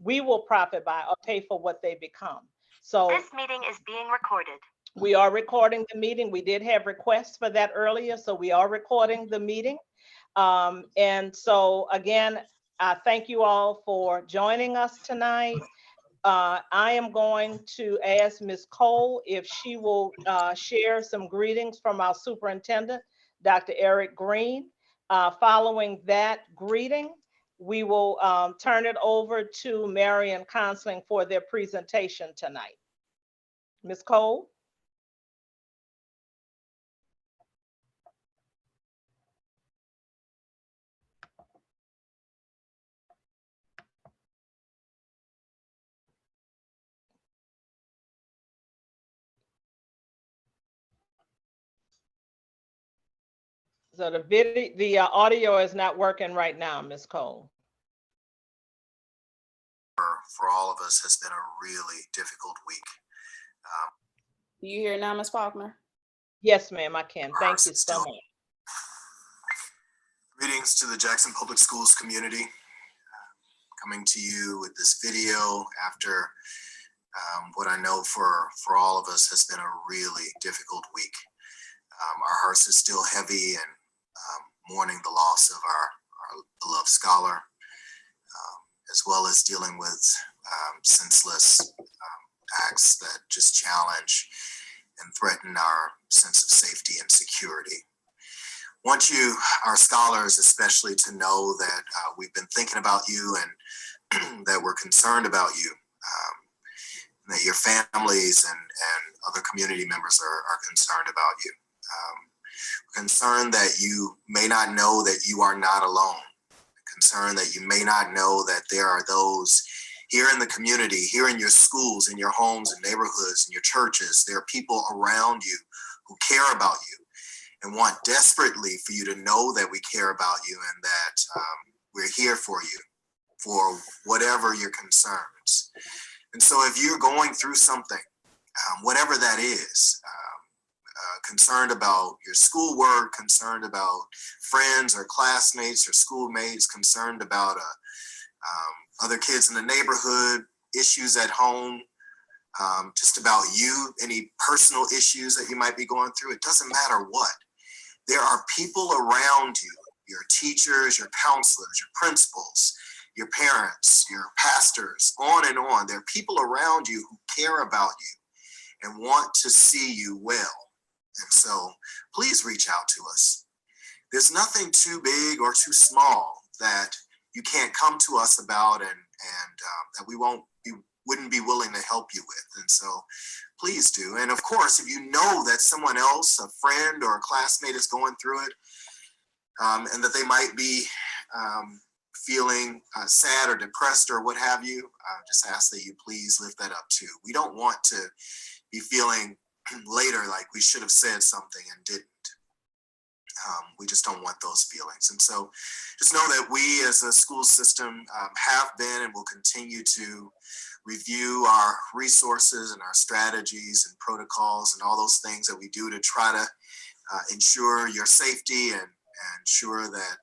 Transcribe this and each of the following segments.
we will profit by or pay for what they become. So This meeting is being recorded. we are recording the meeting. We did have requests for that earlier, so we are recording the meeting. And so again, I thank you all for joining us tonight. I am going to ask Ms. Cole if she will share some greetings from our superintendent, Dr. Eric Green. Following that greeting, we will turn it over to Marin Counseling for their presentation tonight. Ms. Cole? So the audio is not working right now, Ms. Cole. For all of us has been a really difficult week. Do you hear now, Ms. Falkner? Yes, ma'am, I can. Thank you so much. Greetings to the Jackson Public Schools community. Coming to you with this video after what I know for all of us has been a really difficult week. Our hearts are still heavy and mourning the loss of our beloved scholar, as well as dealing with senseless acts that just challenge and threaten our sense of safety and security. Want you, our scholars especially, to know that we've been thinking about you and that we're concerned about you, that your families and other community members are concerned about you. Concerned that you may not know that you are not alone. Concerned that you may not know that there are those here in the community, here in your schools, in your homes and neighborhoods, in your churches. There are people around you who care about you and want desperately for you to know that we care about you and that we're here for you for whatever your concerns. And so if you're going through something, whatever that is, concerned about your schoolwork, concerned about friends or classmates or schoolmates, concerned about other kids in the neighborhood, issues at home, just about you, any personal issues that you might be going through, it doesn't matter what. There are people around you, your teachers, your counselors, your principals, your parents, your pastors, on and on. There are people around you who care about you and want to see you well. And so please reach out to us. There's nothing too big or too small that you can't come to us about and that we wouldn't be willing to help you with. And so please do. And of course, if you know that someone else, a friend or a classmate is going through it, and that they might be feeling sad or depressed or what have you, just ask that you please lift that up too. We don't want to be feeling later like we should have said something and didn't. We just don't want those feelings. And so just know that we as a school system have been and will continue to review our resources and our strategies and protocols and all those things that we do to try to ensure your safety and ensure that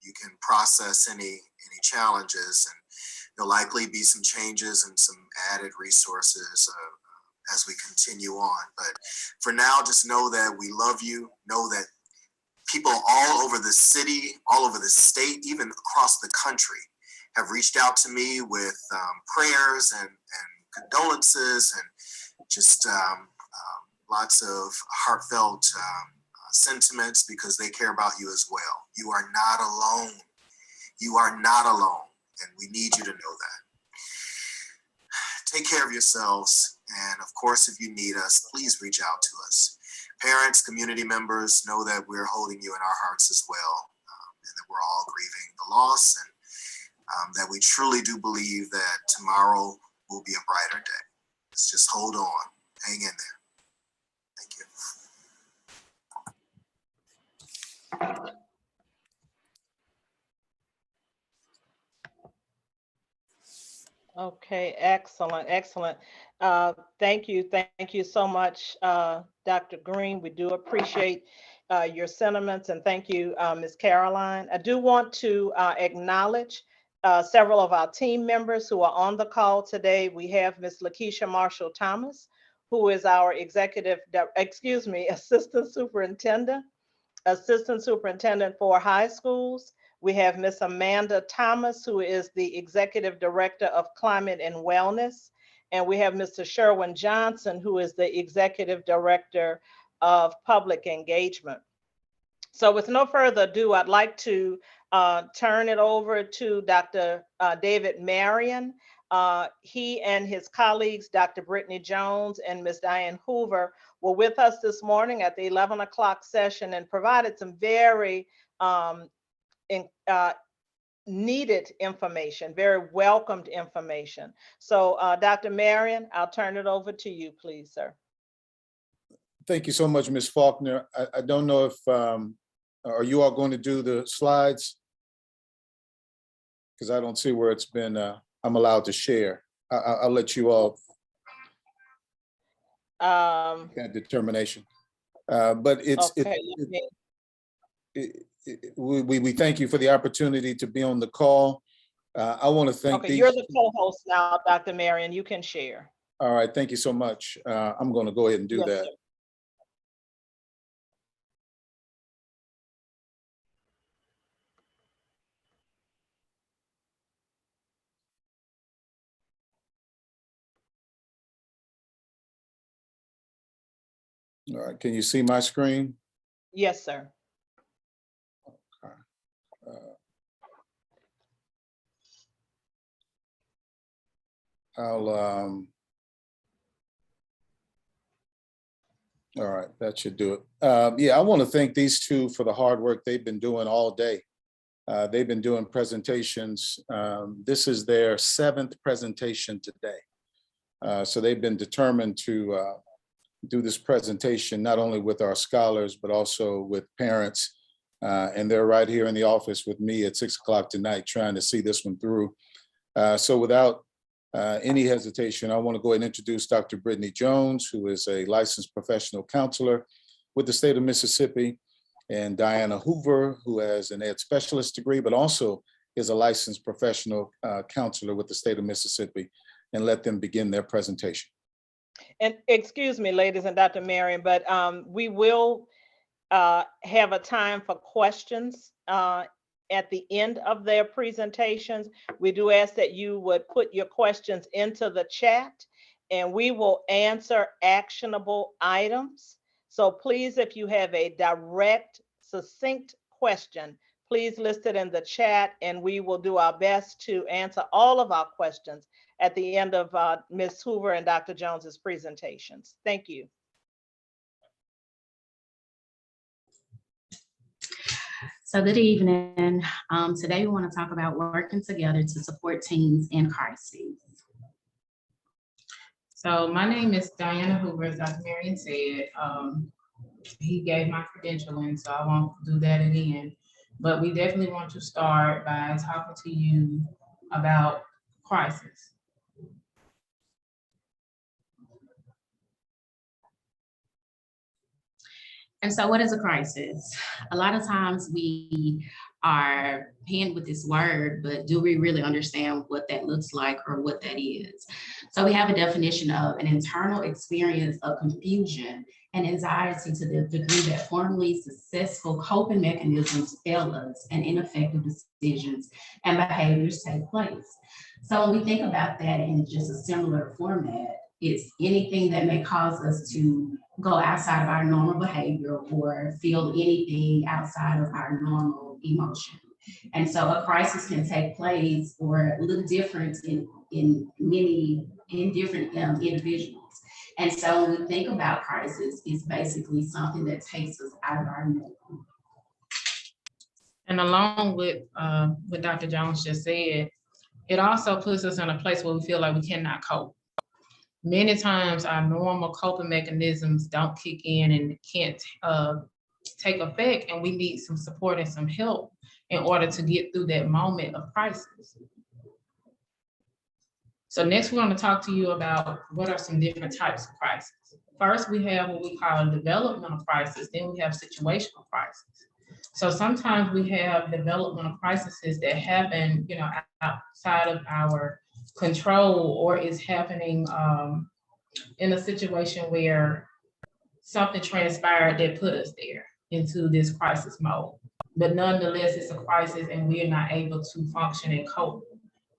you can process any challenges. And there'll likely be some changes and some added resources as we continue on. But for now, just know that we love you. Know that people all over the city, all over the state, even across the country, have reached out to me with prayers and condolences and just lots of heartfelt sentiments because they care about you as well. You are not alone. You are not alone, and we need you to know that. Take care of yourselves, and of course, if you need us, please reach out to us. Parents, community members, know that we're holding you in our hearts as well, and that we're all grieving the loss, and that we truly do believe that tomorrow will be a brighter day. Let's just hold on, hang in there. Thank you. Okay, excellent, excellent. Thank you so much, Dr. Green. We do appreciate your sentiments, and thank you, Ms. Caroline. I do want to acknowledge several of our team members who are on the call today. We have Ms. Lakeisha Marshall Thomas, who is our assistant superintendent for high schools. We have Ms. Amanda Thomas, who is the executive director of climate and wellness. And we have Mr. Sherwin Johnson, who is the executive director of public engagement. So with no further ado, I'd like to turn it over to Dr. David Marin. He and his colleagues, Dr. Brittany Jones and Ms. Diane Hoover, were with us this morning at the 11 o'clock session and provided some very needed information, very welcomed information. So Dr. Marin, I'll turn it over to you, please, sir. Thank you so much, Ms. Falkner. I don't know if, are you all going to do the slides? Because I don't see where it's been, I'm allowed to share. I'll let you all make that determination. But it's, okay, we thank you for the opportunity to be on the call. I want to thank okay, you're the co-host now, Dr. Marin, you can share. All right, thank you so much. I'm going to go ahead and do Yes, that. sir. All right, can you see my screen? Yes, sir. All right, that should do it. Yeah, I want to thank these two for the hard work they've been doing all day. They've been doing presentations. This is their 7th presentation today. So they've been determined to do this presentation, not only with our scholars, but also with parents. And they're right here in the office with me at 6 o'clock tonight, trying to see this one through. So without any hesitation, I want to go ahead and introduce Dr. Brittany Jones, who is a licensed professional counselor with the state of Mississippi, and Diana Hoover, who has an ed specialist degree, but also is a licensed professional counselor with the state of Mississippi, and let them begin their presentation. And excuse me, ladies and Dr. Marin, but we will have a time for questions at the end of their presentations. We do ask that you would put your questions into the chat and we will answer actionable items. So please, if you have a direct, succinct question, please list it in the chat and we will do our best to answer all of our questions at the end of Ms. Hoover and Dr. Jones's presentations. Thank you. So good evening. Today we want to talk about working together to support teens in crises. So my name is Diana Hoover, as Dr. Marin said. He gave my credentialing, so I won't do that again. But we definitely want to start by talking to you about crisis. And so what is a crisis? A lot of times we are pinned with this word, but do we really understand what that looks like or what that is? So we have a definition of an internal experience of confusion and anxiety to the degree that formerly successful coping mechanisms fail us and ineffective decisions and behaviors take place. So when we think about that in just a similar format, it's anything that may cause us to go outside of our normal behavior or feel anything outside of our normal emotion. And so a crisis can take place or look different in different individuals. And so when we think about crisis, it's basically something that takes us out of our normal. And along with what Dr. Jones just said, it also puts us in a place where we feel like we cannot cope. Many times our normal coping mechanisms don't kick in and can't take effect, and we need some support and some help in order to get through that moment of crisis. So next, we're going to talk to you about what are some different types of crisis. First, we have what we call a developmental crisis, then we have situational crisis. So sometimes we have developmental crises that happen, outside of our control, or is happening in a situation where something transpired that put us there into this crisis mode. But nonetheless, it's a crisis and we're not able to function and cope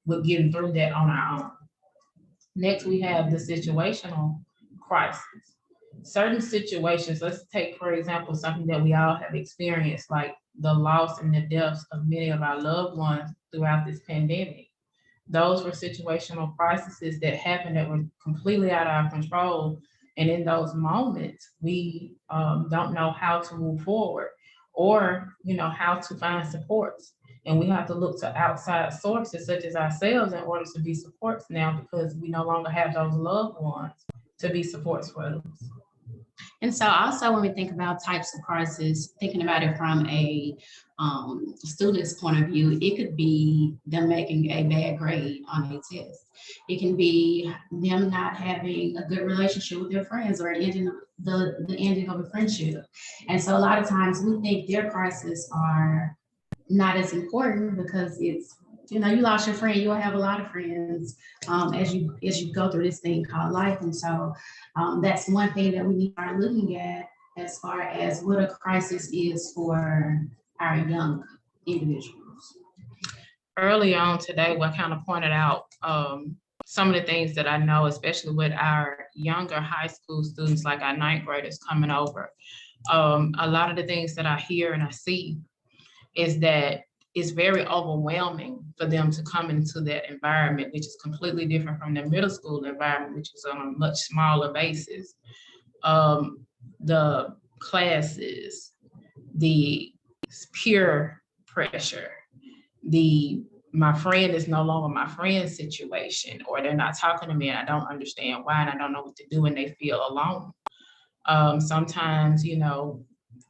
with getting through that on our own. Next, we have the situational crisis. Certain situations, let's take, for example, something that we all have experienced, like the loss and the deaths of many of our loved ones throughout this pandemic. Those were situational crises that happened that were completely out of our control. And in those moments, we don't know how to move forward or, how to find supports. And we have to look to outside sources such as ourselves in order to be supports now, because we no longer have those loved ones to be supports for us. And so also when we think about types of crisis, thinking about it from a student's point of view, it could be them making a bad grade on a test. It can be them not having a good relationship with their friends, or ending the ending of a friendship. And so a lot of times we think their crises are not as important because it's, you lost your friend, you'll have a lot of friends as you go through this thing called life. And so that's one thing that we need to start looking at as far as what a crisis is for our young individuals. Early on today, what kind of pointed out some of the things that I know, especially with our younger high school students, like our ninth graders coming over. A lot of the things that I hear and I see is that it's very overwhelming for them to come into that environment, which is completely different from the middle school environment, which is on a much smaller basis. The classes, the peer pressure, my friend is no longer my friend situation, or they're not talking to me and I don't understand why and I don't know what to do, and they feel alone. Sometimes,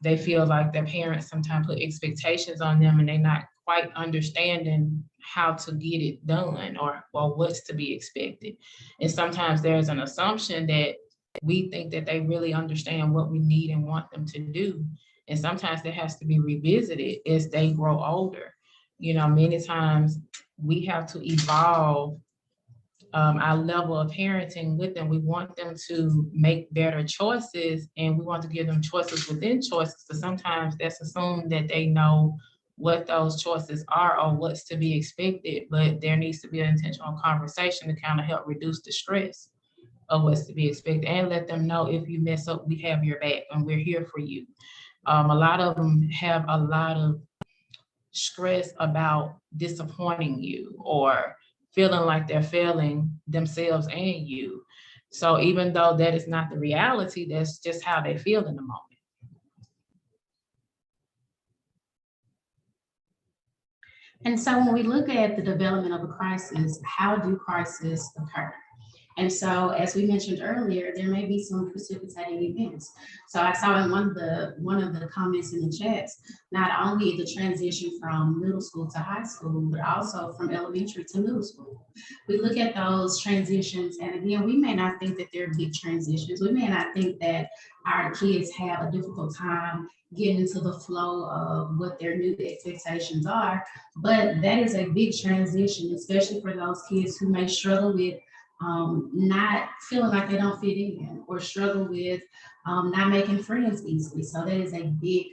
they feel like their parents sometimes put expectations on them and they're not quite understanding how to get it done or what's to be expected. And sometimes there's an assumption that we think that they really understand what we need and want them to do. And sometimes that has to be revisited as they grow older. Many times we have to evolve our level of parenting with them. We want them to make better choices, and we want to give them choices within choices. So sometimes that's assumed that they know what those choices are or what's to be expected, but there needs to be an intentional conversation to kind of help reduce the stress of what's to be expected, and let them know if you mess up, we have your back and we're here for you. A lot of them have a lot of stress about disappointing you or feeling like they're failing themselves and you. So even though that is not the reality, that's just how they feel in the moment. And so when we look at the development of a crisis, how do crises occur? And so, as we mentioned earlier, there may be some precipitating events. So I saw in one of the comments in the chats, not only the transition from middle school to high school, but also from elementary to middle school. We look at those transitions, and again, we may not think that they're big transitions. We may not think that our kids have a difficult time getting into the flow of what their new expectations are, but that is a big transition, especially for those kids who may struggle with not feeling like they don't fit in, or struggle with not making friends easily. So that is a big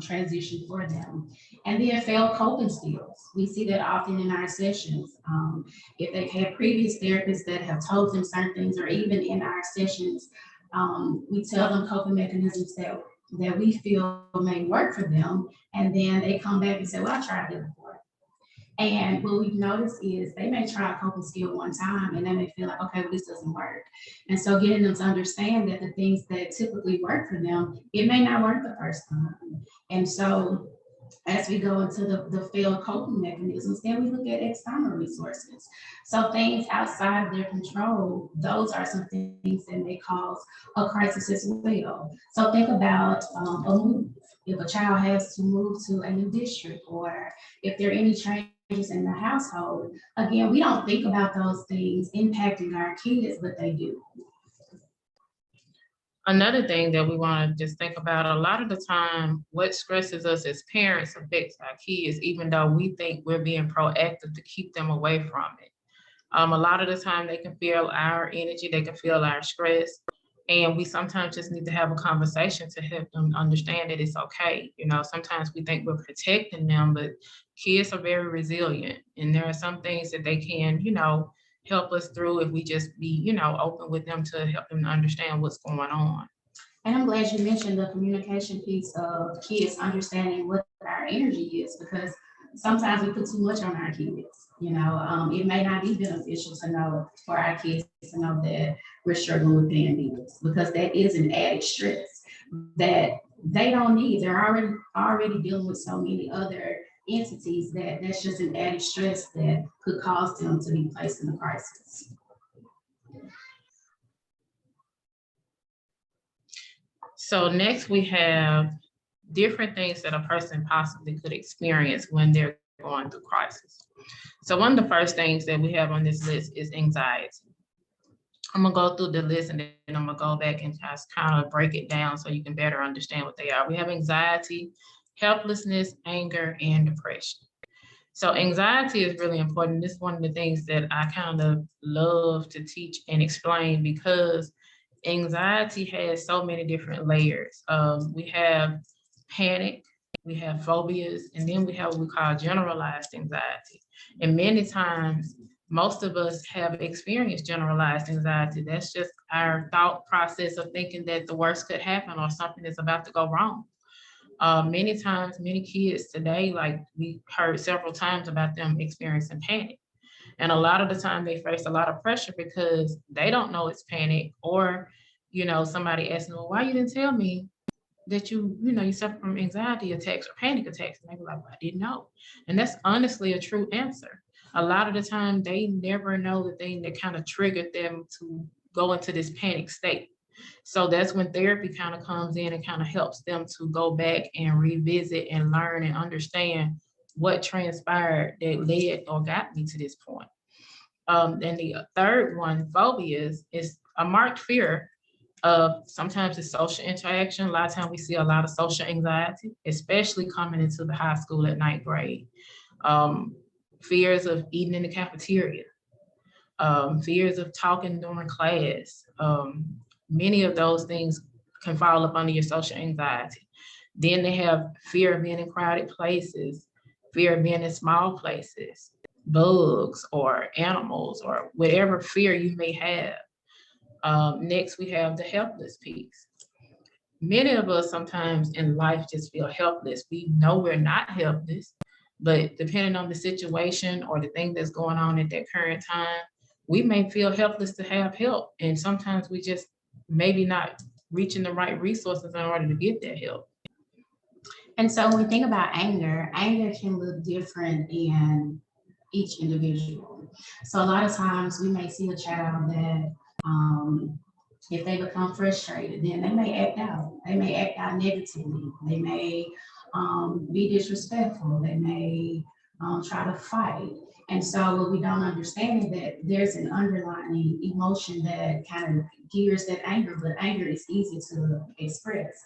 transition for them. And then failed coping skills. We see that often in our sessions. If they've had previous therapists that have told them certain things, or even in our sessions, we tell them coping mechanisms that we feel may work for them. And then they come back and say, well, I tried it before. And what we've noticed is they may try a coping skill one time and they may feel like, okay, well, this doesn't work. And so getting them to understand that the things that typically work for them, it may not work the first time. And so as we go into the failed coping mechanisms, then we look at external resources. So things outside of their control, those are some things that may cause a crisis as well. So think about a move. If a child has to move to a new district, or if there are any changes in the household, again, we don't think about those things impacting our kids, but they do. Another thing that we want to just think about, a lot of the time, what stresses us as parents affects our kids, even though we think we're being proactive to keep them away from it. A lot of the time they can feel our energy, they can feel our stress. And we sometimes just need to have a conversation to help them understand that it's okay. You know, sometimes we think we're protecting them, but kids are very resilient. And there are some things that they can, you know, help us through if we just be, you know, open with them to help them understand what's going on. And I'm glad you mentioned the communication piece of kids understanding what our energy is, because sometimes we put too much on our kids. You know, it may not be beneficial to know for our kids to know that we're struggling with paying bills, because that is an added stress that they don't need. They're already dealing with so many other entities that's just an added stress that could cause them to be placed in a crisis. So next we have different things that a person possibly could experience when they're going through crisis. So one of the first things that we have on this list is anxiety. I'm gonna go through the list and then I'm gonna go back and just kind of break it down so you can better understand what they are. We have anxiety, helplessness, anger, and depression. So anxiety is really important. This is one of the things that I kind of love to teach and explain, because anxiety has so many different layers. We have panic, we have phobias, and then we have what we call generalized anxiety. And many times, most of us have experienced generalized anxiety. That's just our thought process of thinking that the worst could happen or something is about to go wrong. Many times, many kids today, like we heard several times about them experiencing panic. And a lot of the time they face a lot of pressure because they don't know it's panic, or, you know, somebody asking them, why you didn't tell me that you suffer from anxiety attacks or panic attacks? And they be like, well, I didn't know. And that's honestly a true answer. A lot of the time they never know the thing that kind of triggered them to go into this panic state. So that's when therapy kind of comes in and kind of helps them to go back and revisit and learn and understand what transpired that led or got me to this point. And the third one, phobias, is a marked fear of sometimes it's social interaction. A lot of times we see a lot of social anxiety, especially coming into the high school at 9th grade. Fears of eating in the cafeteria, fears of talking during class. Many of those things can fall up under your social anxiety. Then they have fear of being in crowded places, fear of being in small places, bugs or animals or whatever fear you may have. Next, we have the helpless piece. Many of us sometimes in life just feel helpless. We know we're not helpless, but depending on the situation or the thing that's going on at that current time, we may feel helpless to have help. And sometimes we just maybe not reaching the right resources in order to get that help. And so when we think about anger can look different in each individual. So a lot of times we may see a child that if they become frustrated, then they may act out. They may act out negatively. They may be disrespectful. They may try to fight. And so what we don't understand is that there's an underlying emotion that kind of gears that anger, but anger is easy to express.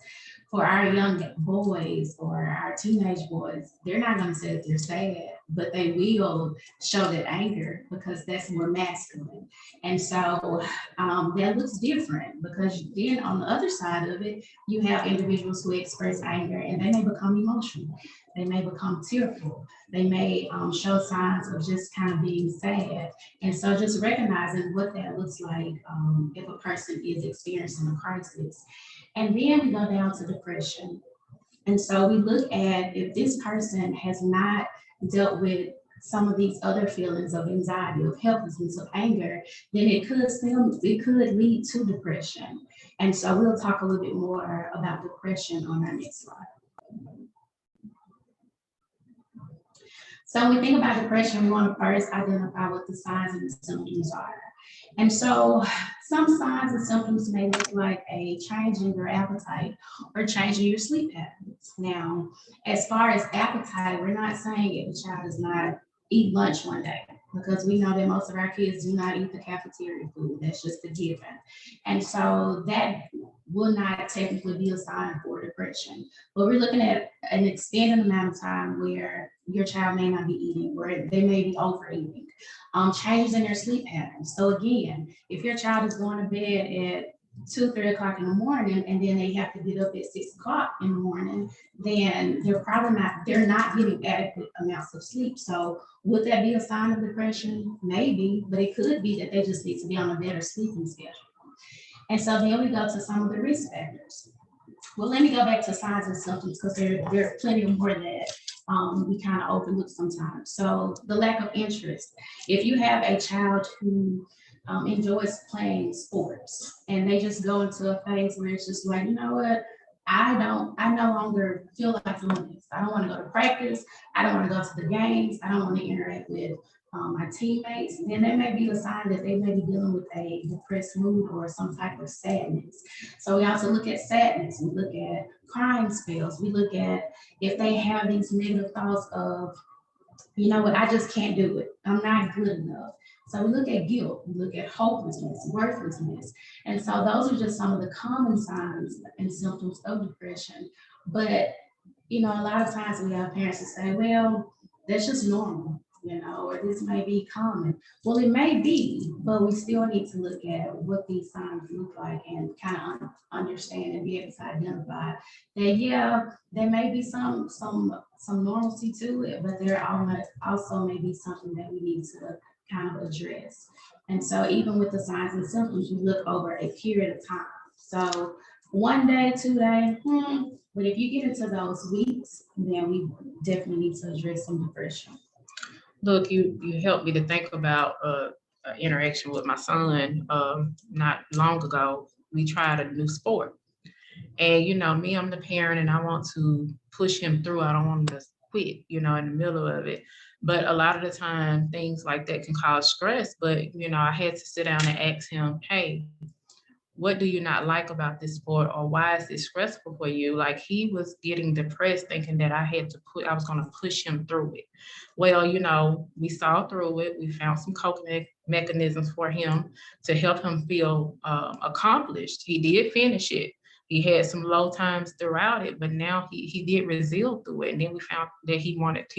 For our young boys or our teenage boys, they're not going to say that they're sad, but they will show that anger because that's more masculine. And so that looks different, because then on the other side of it, you have individuals who express anger and they may become emotional. They may become tearful. They may show signs of just kind of being sad. And so just recognizing what that looks like if a person is experiencing a crisis. And then we go down to depression. And so we look at if this person has not dealt with some of these other feelings of anxiety, of helplessness, of anger, then it could lead to depression. And so we'll talk a little bit more about depression on our next slide. So when we think about depression, we want to first identify what the signs and the symptoms are. And so some signs and symptoms may look like a change in your appetite or change in your sleep patterns. Now, as far as appetite, we're not saying if the child does not eat lunch one day, because we know that most of our kids do not eat the cafeteria food. That's just a given. And so that will not technically be a sign for depression. But we're looking at an extended amount of time where your child may not be eating, where they may be overeating, changes in their sleep patterns. So again, if your child is going to bed at 2, 3 o'clock in the morning, and then they have to get up at 6 o'clock in the morning, then they're not getting adequate amounts of sleep. So would that be a sign of depression? Maybe, but it could be that they just need to be on a better sleeping schedule. And so then we go to some of the risk factors. Well, let me go back to signs and symptoms, because there are plenty more that we kind of overlook sometimes. So the lack of interest. If you have a child who enjoys playing sports and they just go into a phase where it's just like, you know what, I no longer feel like doing this. I don't want to go to practice. I don't want to go to the games. I don't want to interact with my teammates. Then that may be a sign that they may be dealing with a depressed mood or some type of sadness. So we also look at sadness. We look at crying spells. We look at if they have these negative thoughts of, you know what, I just can't do it. I'm not good enough. So we look at guilt, we look at hopelessness, worthlessness. And so those are just some of the common signs and symptoms of depression. But, you know, a lot of times we have parents that say, well, that's just normal, you know, or this may be common. Well, it may be, but we still need to look at what these signs look like and kind of understand and be able to identify that, yeah, there may be some normalcy to it, but there also may be something that we need to kind of address. And so even with the signs and symptoms, you look over a period of time. So 1 day, 2 days, but if you get into those weeks, then we definitely need to address some depression. Look, you helped me to think about an interaction with my son not long ago. We tried a new sport. And, you know, me, I'm the parent and I want to push him through. I don't want him to quit, you know, in the middle of it. But a lot of the time, things like that can cause stress. But, you know, I had to sit down and ask him, hey, what do you not like about this sport, or why is it stressful for you? Like, he was getting depressed thinking that I was going to push him through it. Well, you know, we saw through it. We found some coping mechanisms for him to help him feel accomplished. He did finish it. He had some low times throughout it, but now he did resilient through it. And then we found that he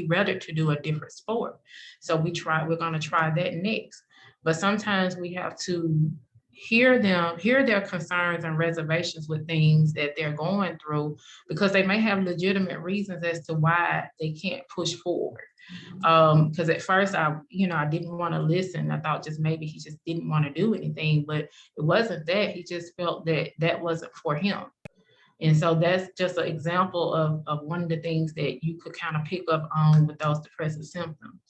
rather to do a different sport. So we're going to try that next. But sometimes we have to hear their concerns and reservations with things that they're going through, because they may have legitimate reasons as to why they can't push forward. Because at first I didn't want to listen. I thought just maybe he just didn't want to do anything, but it wasn't that. He just felt that wasn't for him. And so that's just an example of one of the things that you could kind of pick up on with those depressive symptoms.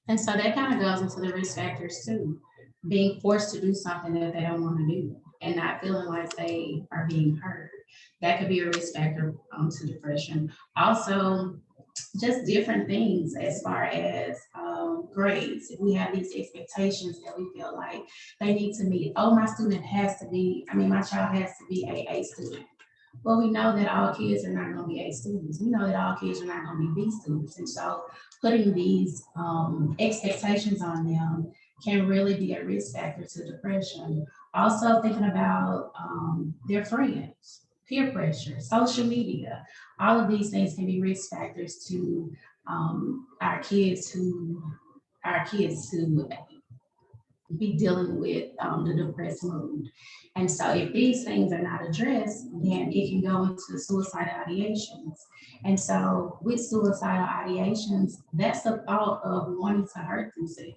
And so that kind of goes into the risk factors too. Being forced to do something that they don't want to do and not feeling like they are being heard. That could be a risk factor to depression. Also, just different things as far as grades. If we have these expectations that we feel like they need to meet. Oh, my child has to be an A student. Well, we know that all kids are not going to be A students. We know that all kids are not going to be B students. And so putting these expectations on them can really be a risk factor to depression. Also thinking about their friends, peer pressure, social media, all of these things can be risk factors to our kids to be dealing with the depressed mood. And so if these things are not addressed, then it can go into suicidal ideations. And so with suicidal ideations, that's the thought of wanting to hurt themselves.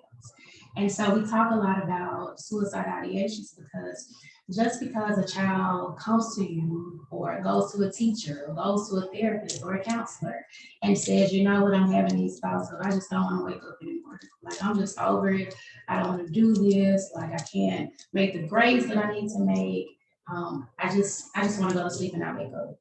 And so we talk a lot about suicidal ideations because just because a child comes to you or goes to a teacher or goes to a therapist or a counselor and says, you know what, I'm having these thoughts, so I just don't want to wake up anymore. Like, I'm just over it. I don't want to do this. Like, I can't make the grades that I need to make. I just want to go to sleep and not wake up.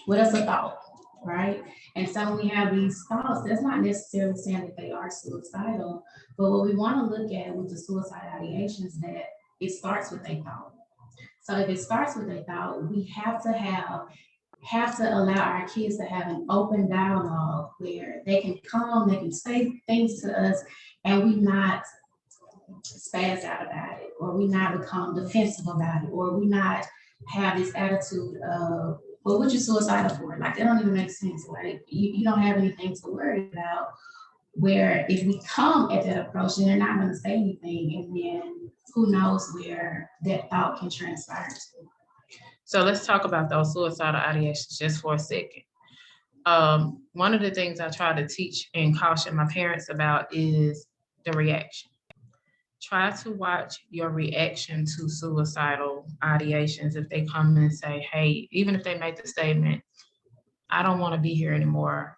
Well, that's a thought, right? And so when we have these thoughts, that's not necessarily saying that they are suicidal, but what we want to look at with the suicidal ideation is that it starts with a thought. So if it starts with a thought, we have to allow our kids to have an open dialogue where they can come, they can say things to us, and we not spaz out about it, or we not become defensive about it, or we not have this attitude of, well, what you suicidal for? Like, that don't even make sense. Like, you don't have anything to worry about. Where if we come at that approach, then they're not gonna say anything, and then who knows where that thought can transpire to. So let's talk about those suicidal ideations just for a second. One of the things I try to teach and caution my parents about is the reaction. Try to watch your reaction to suicidal ideations. If they come and say, hey, even if they make the statement, I don't want to be here anymore.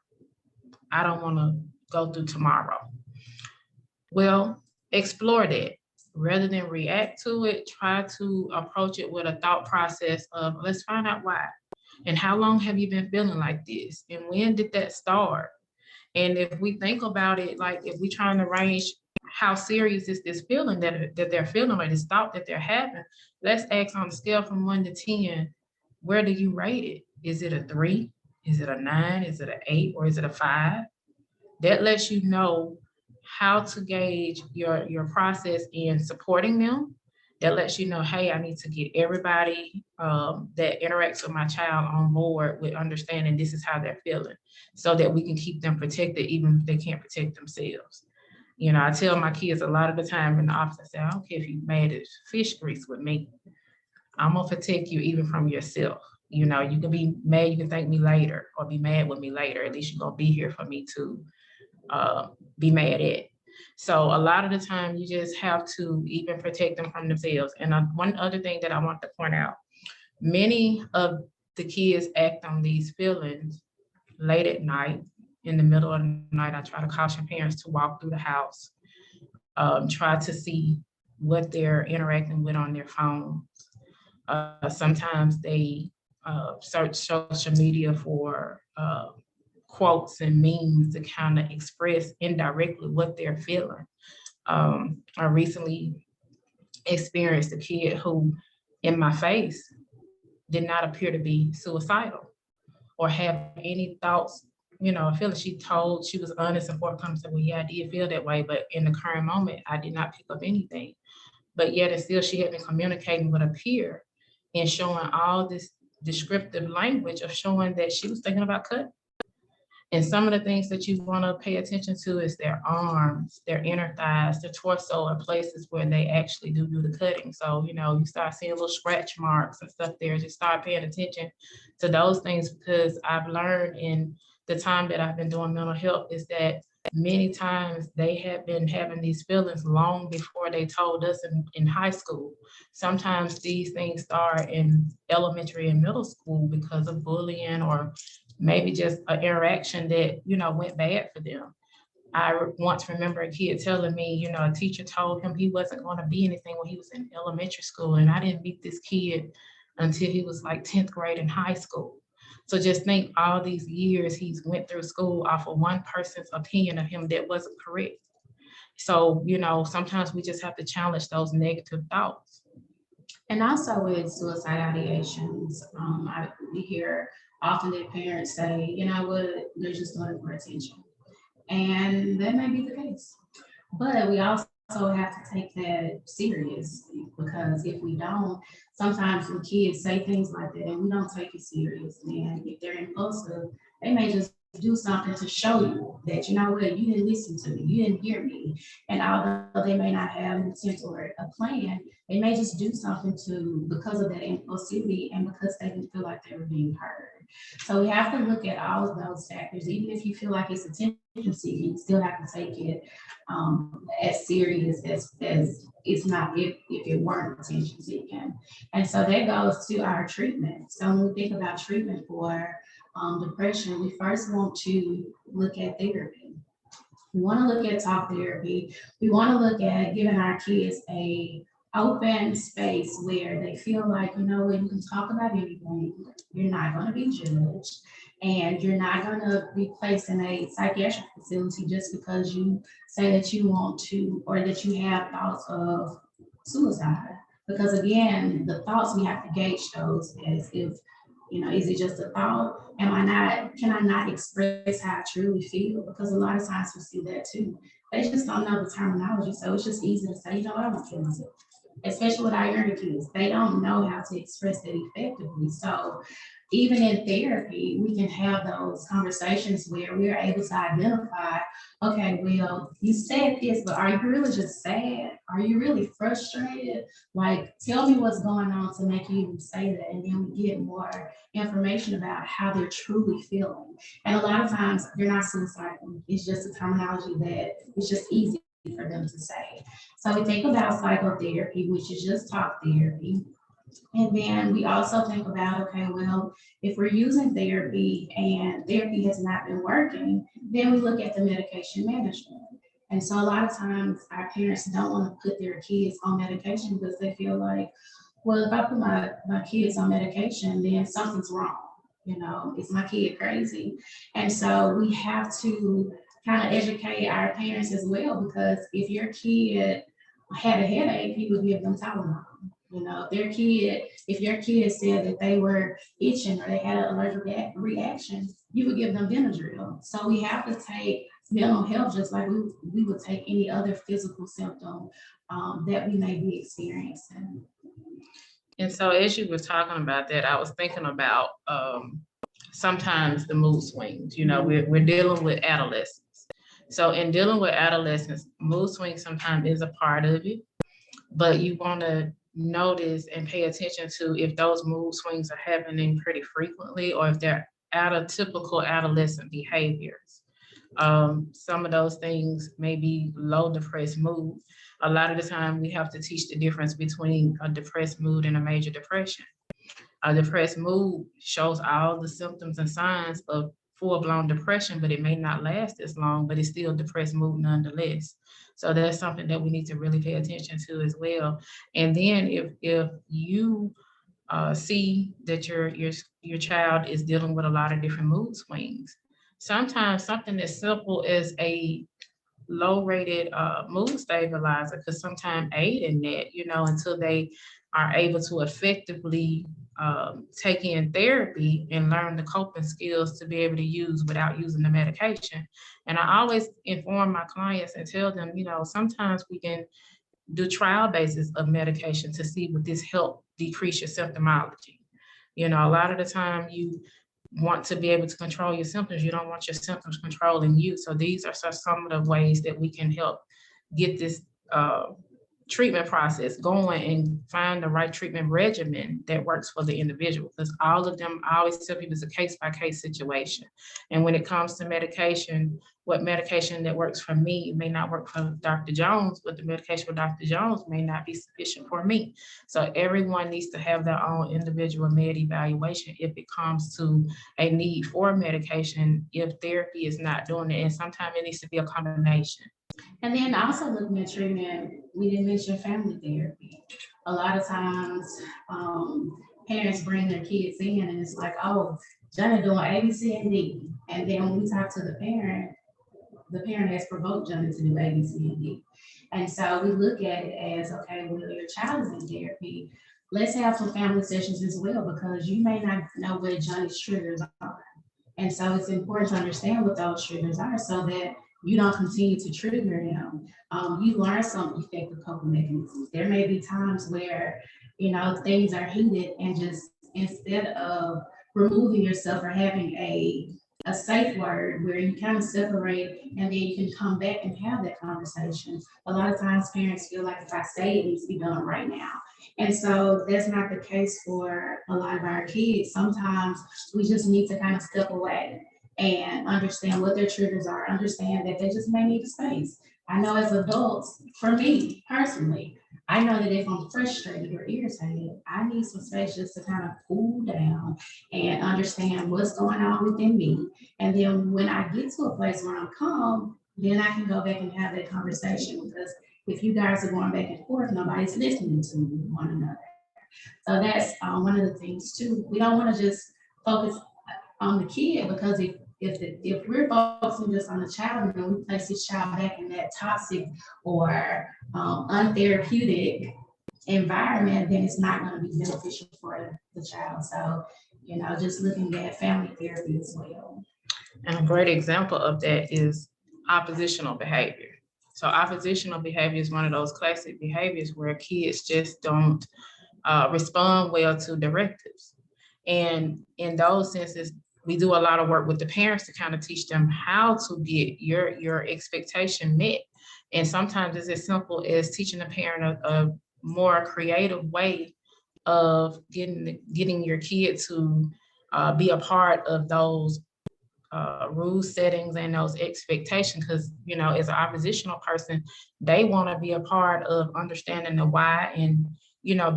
I don't want to go through tomorrow. Well, explore that. Rather than react to it, try to approach it with a thought process of, let's find out why. And how long have you been feeling like this? And when did that start? And if we think about it, like if we trying to range how serious is this feeling that they're feeling, or this thought that they're having, let's ask on a scale from 1 to 10, where do you rate it? Is it a 3? Is it a 9? Is it an 8? Or is it a 5? That lets you know how to gauge your process in supporting them. That lets you know, hey, I need to get everybody that interacts with my child on board with understanding this is how they're feeling, so that we can keep them protected even if they can't protect themselves. You know, I tell my kids a lot of the time in the office, I say, I don't care if you mad as fish grease with me, I'm gonna protect you even from yourself. You know, you can be mad, you can thank me later, or be mad with me later. At least you're gonna be here for me to be mad at. So a lot of the time you just have to even protect them from themselves. And one other thing that I want to point out, many of the kids act on these feelings late at night. In the middle of the night, I try to caution parents to walk through the house, try to see what they're interacting with on their phones. Sometimes they search social media for quotes and memes to kind of express indirectly what they're feeling. I recently experienced a kid who, in my face, did not appear to be suicidal or have any thoughts. You know, I feel like she was honest and forthcoming, said, well, yeah, I did feel that way, but in the current moment, I did not pick up anything. But yet and still, she had been communicating with a peer and showing all this descriptive language of showing that she was thinking about cutting. And some of the things that you want to pay attention to is their arms, their inner thighs, their torso are places where they actually do the cutting. So, you know, you start seeing little scratch marks and stuff there. Just start paying attention to those things, because I've learned in the time that I've been doing mental health is that many times they have been having these feelings long before they told us in high school. Sometimes these things start in elementary and middle school because of bullying, or maybe just an interaction that, you know, went bad for them. I once remember a kid telling me, you know, a teacher told him he wasn't going to be anything when he was in elementary school. And I didn't meet this kid until he was like 10th grade in high school. So just think all these years he's went through school off of one person's opinion of him that wasn't correct. So, you know, sometimes we just have to challenge those negative thoughts. And also with suicide ideations, we hear often that parents say, you know what, they're just doing it for attention. And that may be the case. But we also have to take that seriously, because if we don't, sometimes when kids say things like that and we don't take it serious, and if they're impulsive, they may just do something to show you that, you know what, you didn't listen to me, you didn't hear me. And although they may not have an intent or a plan, they may just do something because of that impulsivity and because they didn't feel like they were being heard. So we have to look at all of those factors. Even if you feel like it's attention seeking, you still have to take it as serious as it's not if it weren't attention seeking. And so that goes to our treatment. So when we think about treatment for depression, we first want to look at therapy. We want to look at talk therapy. We want to look at giving our kids a open space where they feel like, you know, you can talk about anything. You're not going to be judged, and you're not going to be placed in a psychiatric facility just because you say that you want to, or that you have thoughts of suicide. Because again, the thoughts, we have to gauge those as if, you know, is it just a thought? Can I not express how I truly feel? Because a lot of times we see that too. They just don't know the terminology. So it's just easy to say, you know, I don't feel myself. especially with our younger kids. They don't know how to express that effectively. So even in therapy, we can have those conversations where we're able to identify, okay, well, you said this, but are you really just sad? Are you really frustrated? Like, tell me what's going on to make you even say that. And then we get more information about how they're truly feeling. And a lot of times they're not suicidal. It's just a terminology that it's just easy for them to say. So we think about psychotherapy, which is just talk therapy. And then we also think about, okay, well, if we're using therapy and therapy has not been working, then we look at the medication management. And so a lot of times our parents don't want to put their kids on medication because they feel like, well, if I put my kids on medication, then something's wrong. You know, is my kid crazy? And so we have to kind of educate our parents as well, because if your kid had a headache, you would give them Tylenol. You know, if your kid said that they were itching or they had an allergic reaction, you would give them Benadryl. So we have to take mental health just like we would take any other physical symptom that we may be experiencing. And so as you were talking about that, I was thinking about sometimes the mood swings. You know, we're dealing with adolescents. So in dealing with adolescents, mood swings sometimes is a part of it, but you want to notice and pay attention to if those mood swings are happening pretty frequently or if they're out of typical adolescent behaviors. Some of those things may be low depressed mood. A lot of the time we have to teach the difference between a depressed mood and a major depression. A depressed mood shows all the symptoms and signs of full-blown depression, but it may not last as long, but it's still depressed mood nonetheless. So that's something that we need to really pay attention to as well. And then if you see that your child is dealing with a lot of different mood swings, sometimes something as simple as a low-rated mood stabilizer could sometimes aid in that, you know, until they are able to effectively take in therapy and learn the coping skills to be able to use without using the medication. And I always inform my clients and tell them, you know, sometimes we can do trial basis of medication to see would this help decrease your symptomology. You know, a lot of the time you want to be able to control your symptoms. You don't want your symptoms controlling you. So these are some of the ways that we can help get this treatment process going and find the right treatment regimen that works for the individual. Because all of them, I always tell people, it's a case-by-case situation. And when it comes to medication, what medication that works for me may not work for Dr. Jones, but the medication for Dr. Jones may not be sufficient for me. So everyone needs to have their own individual med evaluation if it comes to a need for medication, if therapy is not doing it. And sometimes it needs to be a combination. And then also looking at treatment, we didn't mention family therapy. A lot of times, parents bring their kids in and it's like, oh, Johnny doing A, B, C, and D. And then when we talk to the parent has provoked Johnny to do A, B, C, and D. And so we look at it as, okay, well, your child is in therapy. Let's have some family sessions as well, because you may not know what Johnny's triggers are. And so it's important to understand what those triggers are so that you don't continue to trigger him. You learn some effective coping mechanisms. There may be times where, you know, things are heated and just instead of removing yourself or having a safe word where you kind of separate and then you can come back and have that conversation. A lot of times parents feel like if I say it needs to be done right now. And so that's not the case for a lot of our kids. Sometimes we just need to kind of step away and understand what their triggers are, understand that they just may need space. I know as adults, for me personally, I know that if I'm frustrated or irritated, I need some space just to kind of cool down and understand what's going on within me. And then when I get to a place where I'm calm, then I can go back and have that conversation, because if you guys are going back and forth, nobody's listening to one another. So that's one of the things too. We don't want to just focus on the kid, because if we're focusing just on the child and then we place this child back in that toxic or untherapeutic environment, then it's not going to be beneficial for the child. So, you know, just looking at family therapy as well. And a great example of that is oppositional behavior. So oppositional behavior is one of those classic behaviors where kids just don't respond well to directives. And in those senses, we do a lot of work with the parents to kind of teach them how to get your expectation met. And sometimes it's as simple as teaching the parent a more creative way of getting your kid to be a part of those rule settings and those expectations. Because, you know, as an oppositional person, they want to be a part of understanding the why and, you know,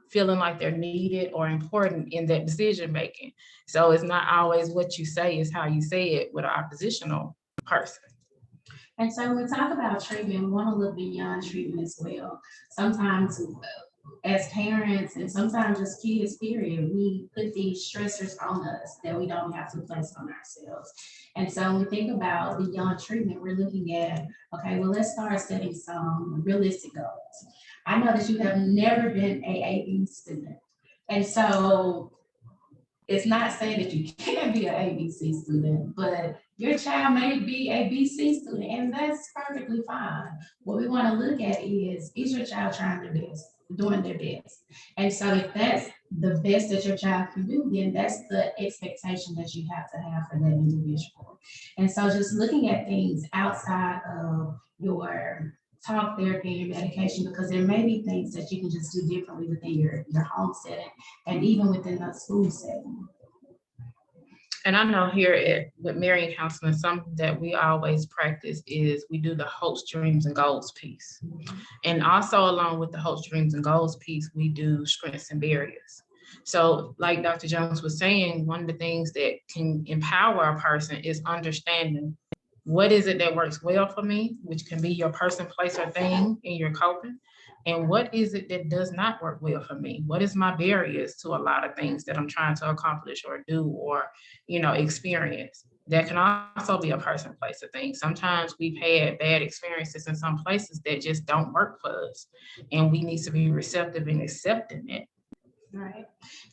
feeling like they're needed or important in that decision making. So it's not always what you say, it's how you say it with an oppositional person. And so when we talk about treatment, we want to look beyond treatment as well. Sometimes as parents and sometimes as kids, period, we put these stressors on us that we don't have to place on ourselves. And so when we think about beyond treatment, we're looking at, okay, well, let's start setting some realistic goals. I know that you have never been a AB student. And so it's not saying that you can't be an ABC student, but your child may be a BC student, and that's perfectly fine. What we want to look at is your child trying their best, doing their best? And so if that's the best that your child can do, then that's the expectation that you have to have for that individual. And so just looking at things outside of your talk therapy and your medication, because there may be things that you can just do differently within your home setting and even within the school setting. And I know here with Marin Counseling, something that we always practice is we do the hopes, dreams, and goals piece. And also along with the hopes, dreams, and goals piece, we do strengths and barriers. So like Dr. Jones was saying, one of the things that can empower a person is understanding what is it that works well for me, which can be your person, place, or thing in your coping. And what is it that does not work well for me? What is my barriers to a lot of things that I'm trying to accomplish or do or, you know, experience? That can also be a person, place, or thing. Sometimes we've had bad experiences in some places that just don't work for us. And we need to be receptive in accepting it. Right.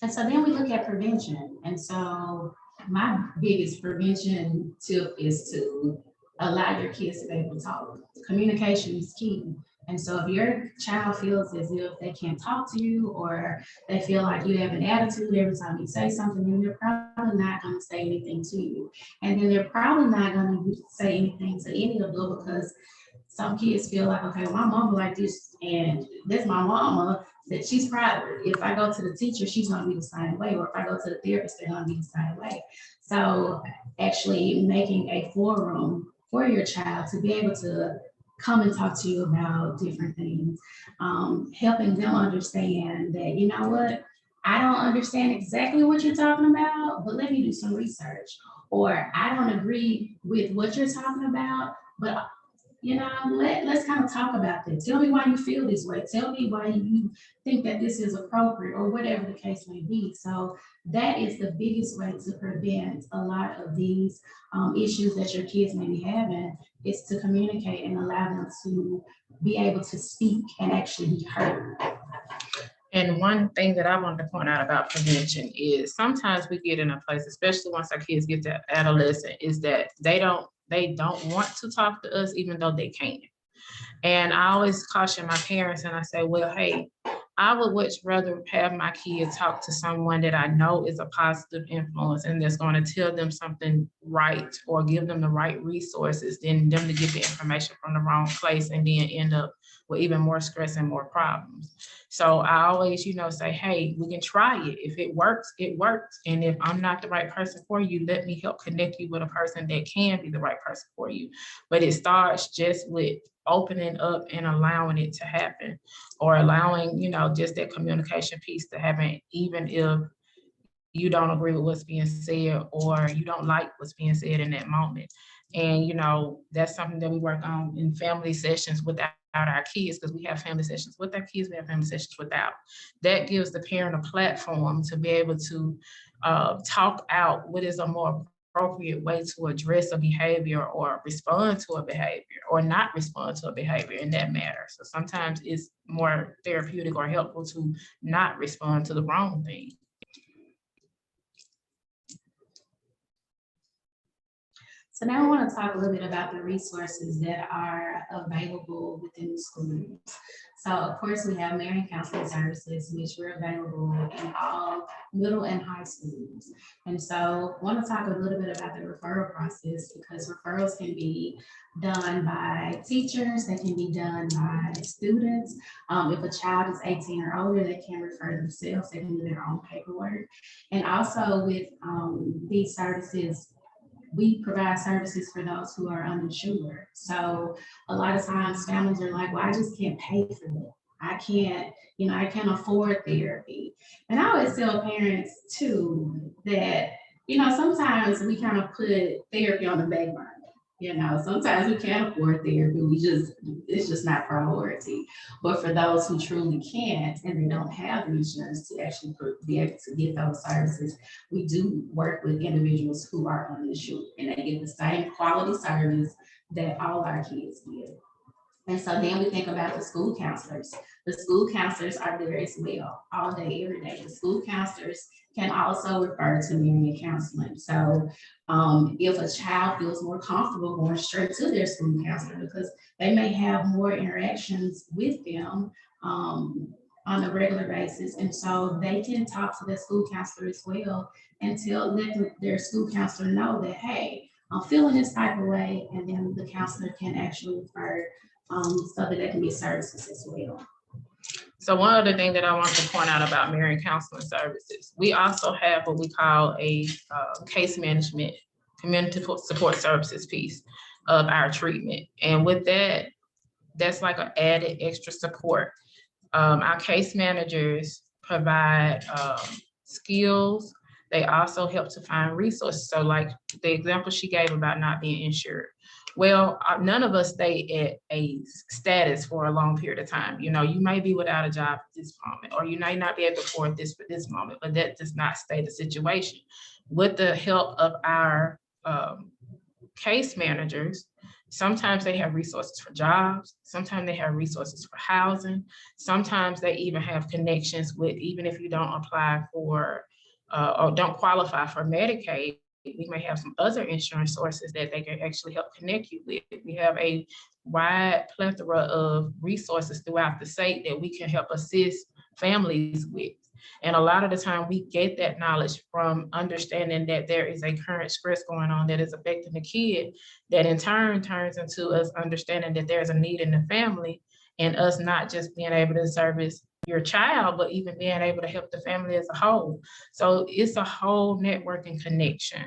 And so then we look at prevention. And so my biggest prevention tip is to allow your kids to be able to talk. Communication is key. And so if your child feels as if they can't talk to you or they feel like you have an attitude every time you say something, then they're probably not going to say anything to you. And then they're probably not going to say anything to any adult because some kids feel like, okay, my mama like this and this my mama, that she's private. If I go to the teacher, she's going to be the same way. Or if I go to the therapist, they're going to be the same way. So actually making a forum for your child to be able to come and talk to you about different things, helping them understand that, you know what, I don't understand exactly what you're talking about, but let me do some research. Or I don't agree with what you're talking about, but you know, let's kind of talk about that. Tell me why you feel this way. Tell me why you think that this is appropriate or whatever the case may be. So that is the biggest way to prevent a lot of these issues that your kids may be having, is to communicate and allow them to be able to speak and actually be heard. And one thing that I wanted to point out about prevention is sometimes we get in a place, especially once our kids get to adolescent, is that they don't want to talk to us even though they can. And I always caution my parents and I say, well, hey, I would much rather have my kids talk to someone that I know is a positive influence and that's going to tell them something right or give them the right resources than them to get the information from the wrong place and then end up with even more stress and more problems. So I always, you know, say, hey, we can try it. If it works, it works. And if I'm not the right person for you, let me help connect you with a person that can be the right person for you. But it starts just with opening up and allowing it to happen, or allowing, you know, just that communication piece to happen, even if you don't agree with what's being said or you don't like what's being said in that moment. And, you know, that's something that we work on in family sessions without our kids, because we have family sessions with our kids, we have family sessions without. That gives the parent a platform to be able to talk out what is a more appropriate way to address a behavior or respond to a behavior or not respond to a behavior in that matter. So sometimes it's more therapeutic or helpful to not respond to the wrong thing. So now I want to talk a little bit about the resources that are available within the schools. So of course, we have Marin Counseling Services, which were available in all middle and high schools. And so I want to talk a little bit about the referral process, because referrals can be done by teachers, they can be done by students. If a child is 18 or older, they can refer themselves, they can do their own paperwork. And also with these services, we provide services for those who are uninsured. So a lot of times families are like, well, I just can't pay for it. I can't afford therapy. And I always tell parents too that, sometimes we kind of put therapy on the back burner. Sometimes we can't afford therapy. It's just not priority. But for those who truly can't and they don't have the insurance to actually be able to get those services, we do work with individuals who are uninsured, and they get the same quality service that all our kids get. And so then we think about the school counselors. The school counselors are there as well, all day, every day. The school counselors can also refer to Marin Counseling. So if a child feels more comfortable going straight to their school counselor, because they may have more interactions with them on a regular basis. And so they can talk to their school counselor as well and let their school counselor know that, hey, I'm feeling this type of way. And then the counselor can actually refer so that they can get services as well. So one other thing that I want to point out about Marin Counseling Services, we also have what we call a case management, community support services piece of our treatment. And with that, that's like an added extra support. Our case managers provide skills. They also help to find resources. So like the example she gave about not being insured. Well, none of us stay at a status for a long period of time. You may be without a job at this moment, or you may not be able to afford this for this moment, but that does not stay the situation. With the help of our case managers, sometimes they have resources for jobs, sometimes they have resources for housing, sometimes they even have connections with, even if you don't apply for or don't qualify for Medicaid, we may have some other insurance sources that they can actually help connect you with. We have a wide plethora of resources throughout the state that we can help assist families with. And a lot of the time we get that knowledge from understanding that there is a current stress going on that is affecting the kid, that in turn turns into us understanding that there's a need in the family, and us not just being able to service your child, but even being able to help the family as a whole. So it's a whole networking connection.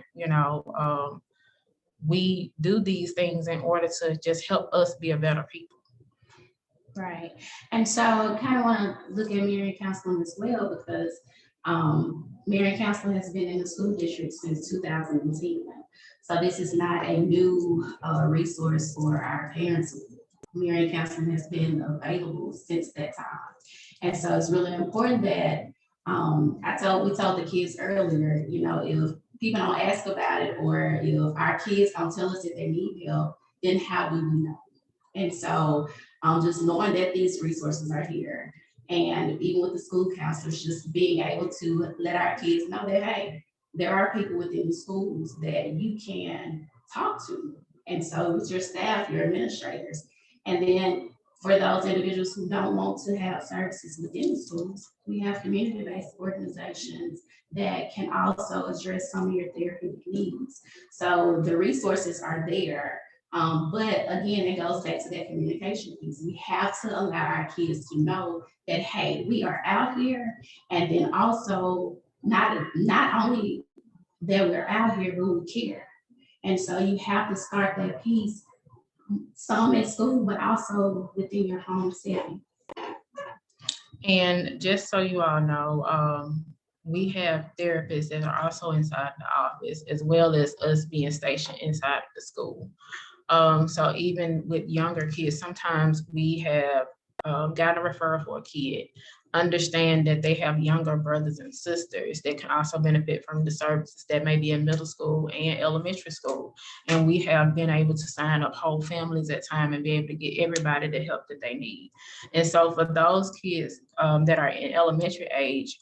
We do these things in order to just help us be a better people. Right. And so kind of want to look at Marin Counseling as well, because Marin Counseling has been in the school district since 2010. So this is not a new resource for our parents. Marin Counseling has been available since that time. And so it's really important that we told the kids earlier, if people don't ask about it, or if our kids don't tell us that they need help, then how do we know? And so just knowing that these resources are here, and even with the school counselors, just being able to let our kids know that, hey, there are people within the schools that you can talk to. And so it's your staff, your administrators. And then for those individuals who don't want to have services within the schools, we have community-based organizations that can also address some of your therapeutic needs. So the resources are there. But again, it goes back to that communication piece. We have to allow our kids to know that, hey, we are out here. And then also not only that we're out here, but we care. And so you have to start that piece, some at school, but also within your home setting. And just so you all know, we have therapists that are also inside the office, as well as us being stationed inside the school. So even with younger kids, sometimes we have got a referral for a kid, understand that they have younger brothers and sisters that can also benefit from the services that may be in middle school and elementary school. And we have been able to sign up whole families at time and be able to get everybody the help that they need. And so for those kids that are in elementary age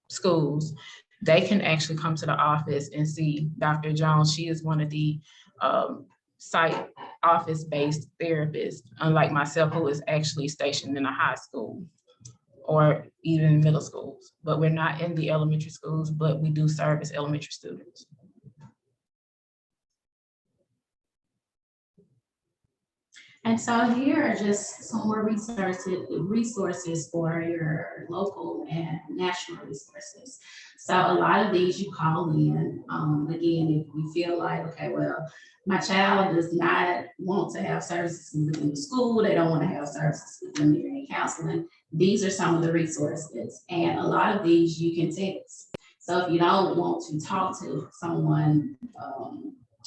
schools, they can actually come to the office and see Dr. Jones. She is one of the site office-based therapists, unlike myself, who is actually stationed in a high school or even middle schools. But we're not in the elementary schools, but we do service elementary students. And so here are just some more resources for your local and national resources. So a lot of these you call in, again, if you feel like, okay, well, my child does not want to have services within the school, they don't want to have services within Marin Counseling, these are some of the resources. And a lot of these you can text. So if you don't want to talk to someone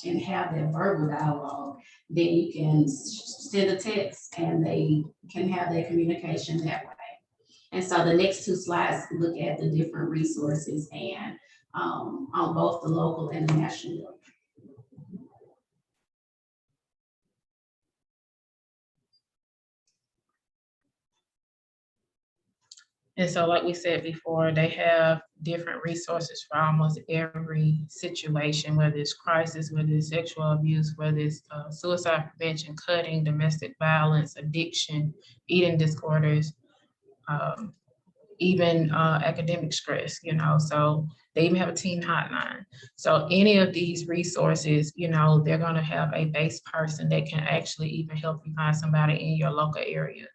and have that verbal dialogue, then you can send a text and they can have that communication that way. And so the next two slides look at the different resources and on both the local and the national level. And so like we said before, they have different resources for almost every situation, whether it's crisis, whether it's sexual abuse, whether it's suicide prevention, cutting, domestic violence, addiction, eating disorders, even academic stress, you know, so they even have a teen hotline. So any of these resources, you know, they're gonna have a base person that can actually even help you find somebody in your local area.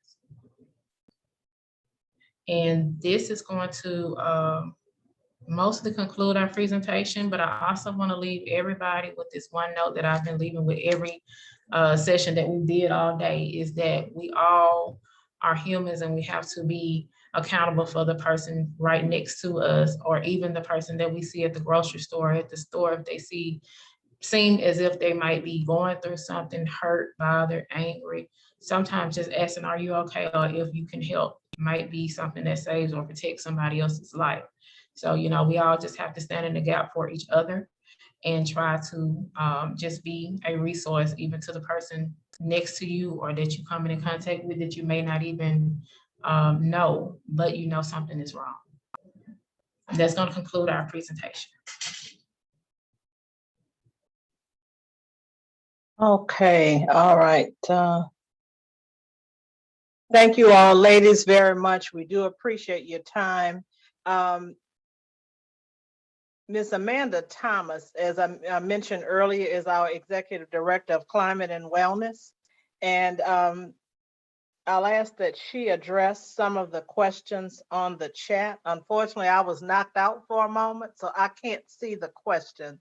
And this is going to mostly conclude our presentation, but I also want to leave everybody with this one note that I've been leaving with every session that we did all day, is that we all are humans and we have to be accountable for the person right next to us, or even the person that we see at the grocery store, at the store, if they seem as if they might be going through something, hurt, bothered, angry. Sometimes just asking, are you okay? Or if you can help, might be something that saves or protects somebody else's life. So, you know, we all just have to stand in the gap for each other and try to just be a resource, even to the person next to you or that you come in contact with that you may not even know, but you know something is wrong. That's going to conclude our presentation. Okay, all right. Thank you all, ladies, very much. We do appreciate your time. Ms. Amanda Thomas, as I mentioned earlier, is our Executive Director of Climate and Wellness. And I'll ask that she address some of the questions on the chat. Unfortunately, I was knocked out for a moment, so I can't see the questions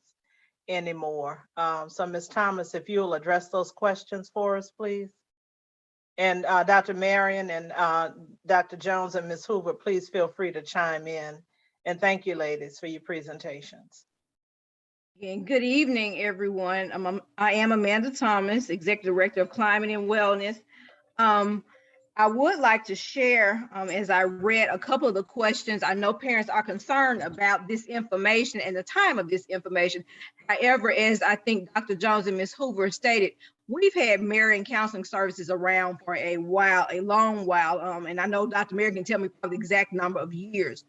anymore. So Ms. Thomas, if you'll address those questions for us, please. And Dr. Marin and Dr. Jones and Ms. Hoover, please feel free to chime in. And thank you, ladies, for your presentations. Again, good evening, everyone. I am Amanda Thomas, Executive Director of Climate and Wellness. I would like to share, as I read a couple of the questions, I know parents are concerned about this information and the time of this information. However, as I think Dr. Jones and Ms. Hoover stated, we've had Marin counseling services around for a while, a long while. And I know Dr. Marin can tell me the exact number of years.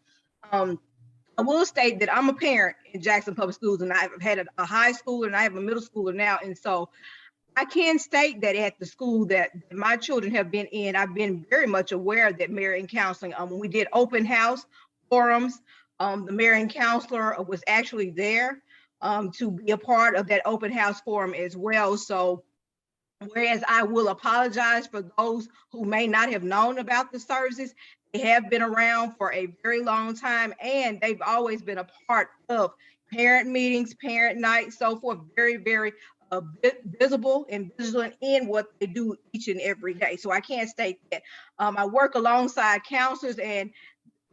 I will state that I'm a parent in Jackson Public Schools, and I've had a high schooler and I have a middle schooler now. And so I can state that at the school that my children have been in, I've been very much aware that Marin Counseling, when we did open house forums, the Marin counselor was actually there to be a part of that open house forum as well. So whereas I will apologize for those who may not have known about the services, they have been around for a very long time, and they've always been a part of parent meetings, parent nights, so forth, very, very visible and vigilant in what they do each and every day. So I can't state that. I work alongside counselors, and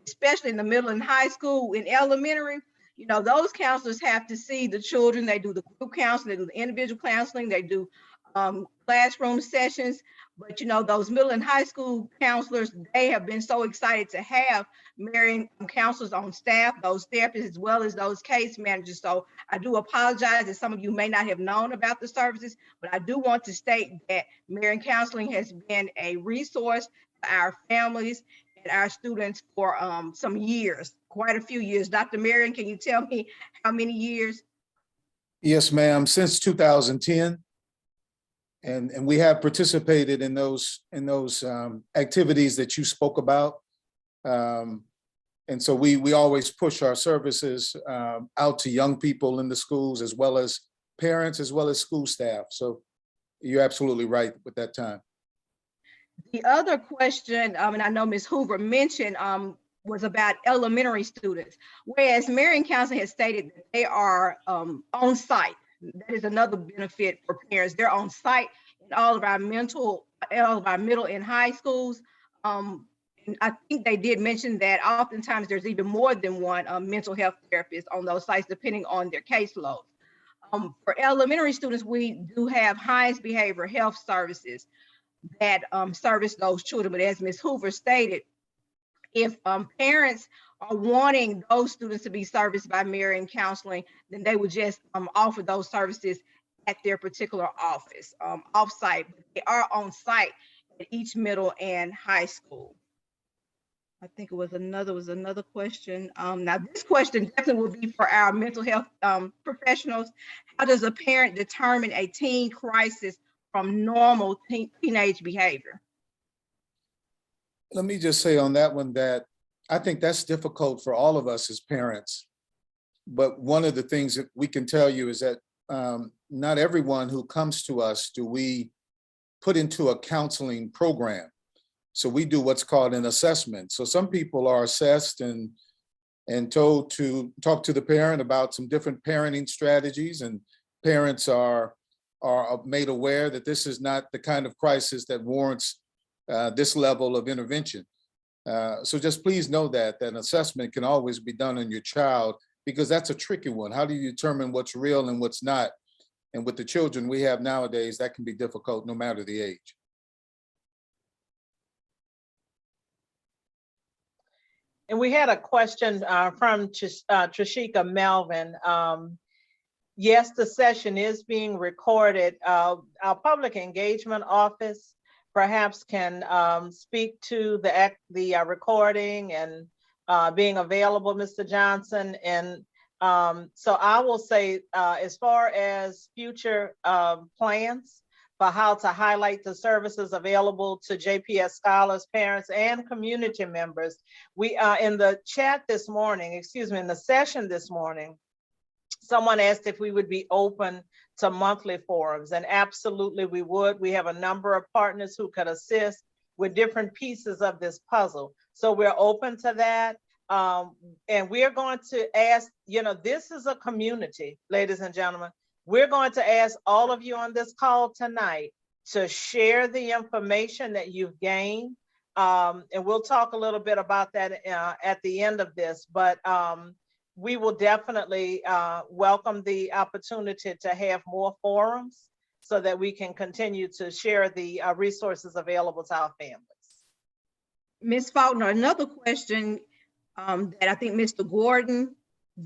especially in the middle and high school, in elementary, you know, those counselors have to see the children. They do the group counseling, they do the individual counseling, they do classroom sessions. But you know, those middle and high school counselors, they have been so excited to have Marin counselors on staff, those therapists, as well as those case managers. So I do apologize that some of you may not have known about the services, but I do want to state that Marin Counseling has been a resource for our families and our students for some years, quite a few years. Dr. Marin, can you tell me how many years? Yes, ma'am, since 2010. And we have participated in those activities that you spoke about. And so we always push our services out to young people in the schools, as well as parents, as well as school staff. So you're absolutely right with that time. The other question, and I know Ms. Hoover mentioned, was about elementary students. Whereas Marin Council has stated that they are on site. That is another benefit for parents. They're on site in all of our middle and high schools. And I think they did mention that oftentimes there's even more than one mental health therapist on those sites, depending on their caseload. For elementary students, we do have Hines Behavioral Health Services that service those children. But as Ms. Hoover stated, if parents are wanting those students to be serviced by Marin Counseling, then they would just offer those services at their particular office, off-site. They are on site at each middle and high school. I think it was another question. Now this question definitely will be for our mental health professionals. How does a parent determine a teen crisis from normal teenage behavior? Let me just say on that one that I think that's difficult for all of us as parents. But one of the things that we can tell you is that not everyone who comes to us do we put into a counseling program. So we do what's called an assessment. So some people are assessed and told to talk to the parent about some different parenting strategies, and parents are made aware that this is not the kind of crisis that warrants this level of intervention. So just please know that an assessment can always be done on your child, because that's a tricky one. How do you determine what's real and what's not? And with the children we have nowadays, that can be difficult no matter the age. And we had a question from Trishika Melvin. Yes, the session is being recorded. Our public engagement office perhaps can speak to the recording and being available, Mr. Johnson. And so I will say, as far as future plans for how to highlight the services available to JPS scholars, parents, and community members, we in the chat this morning, in the session this morning, someone asked if we would be open to monthly forums, and absolutely we would. We have a number of partners who could assist with different pieces of this puzzle. So we're open to that. And we're going to ask, this is a community, ladies and gentlemen. We're going to ask all of you on this call tonight to share the information that you've gained. And we'll talk a little bit about that at the end of this, but we will definitely welcome the opportunity to have more forums so that we can continue to share the resources available to our families. Ms. Falkner, another question that I think Mr. Gordon,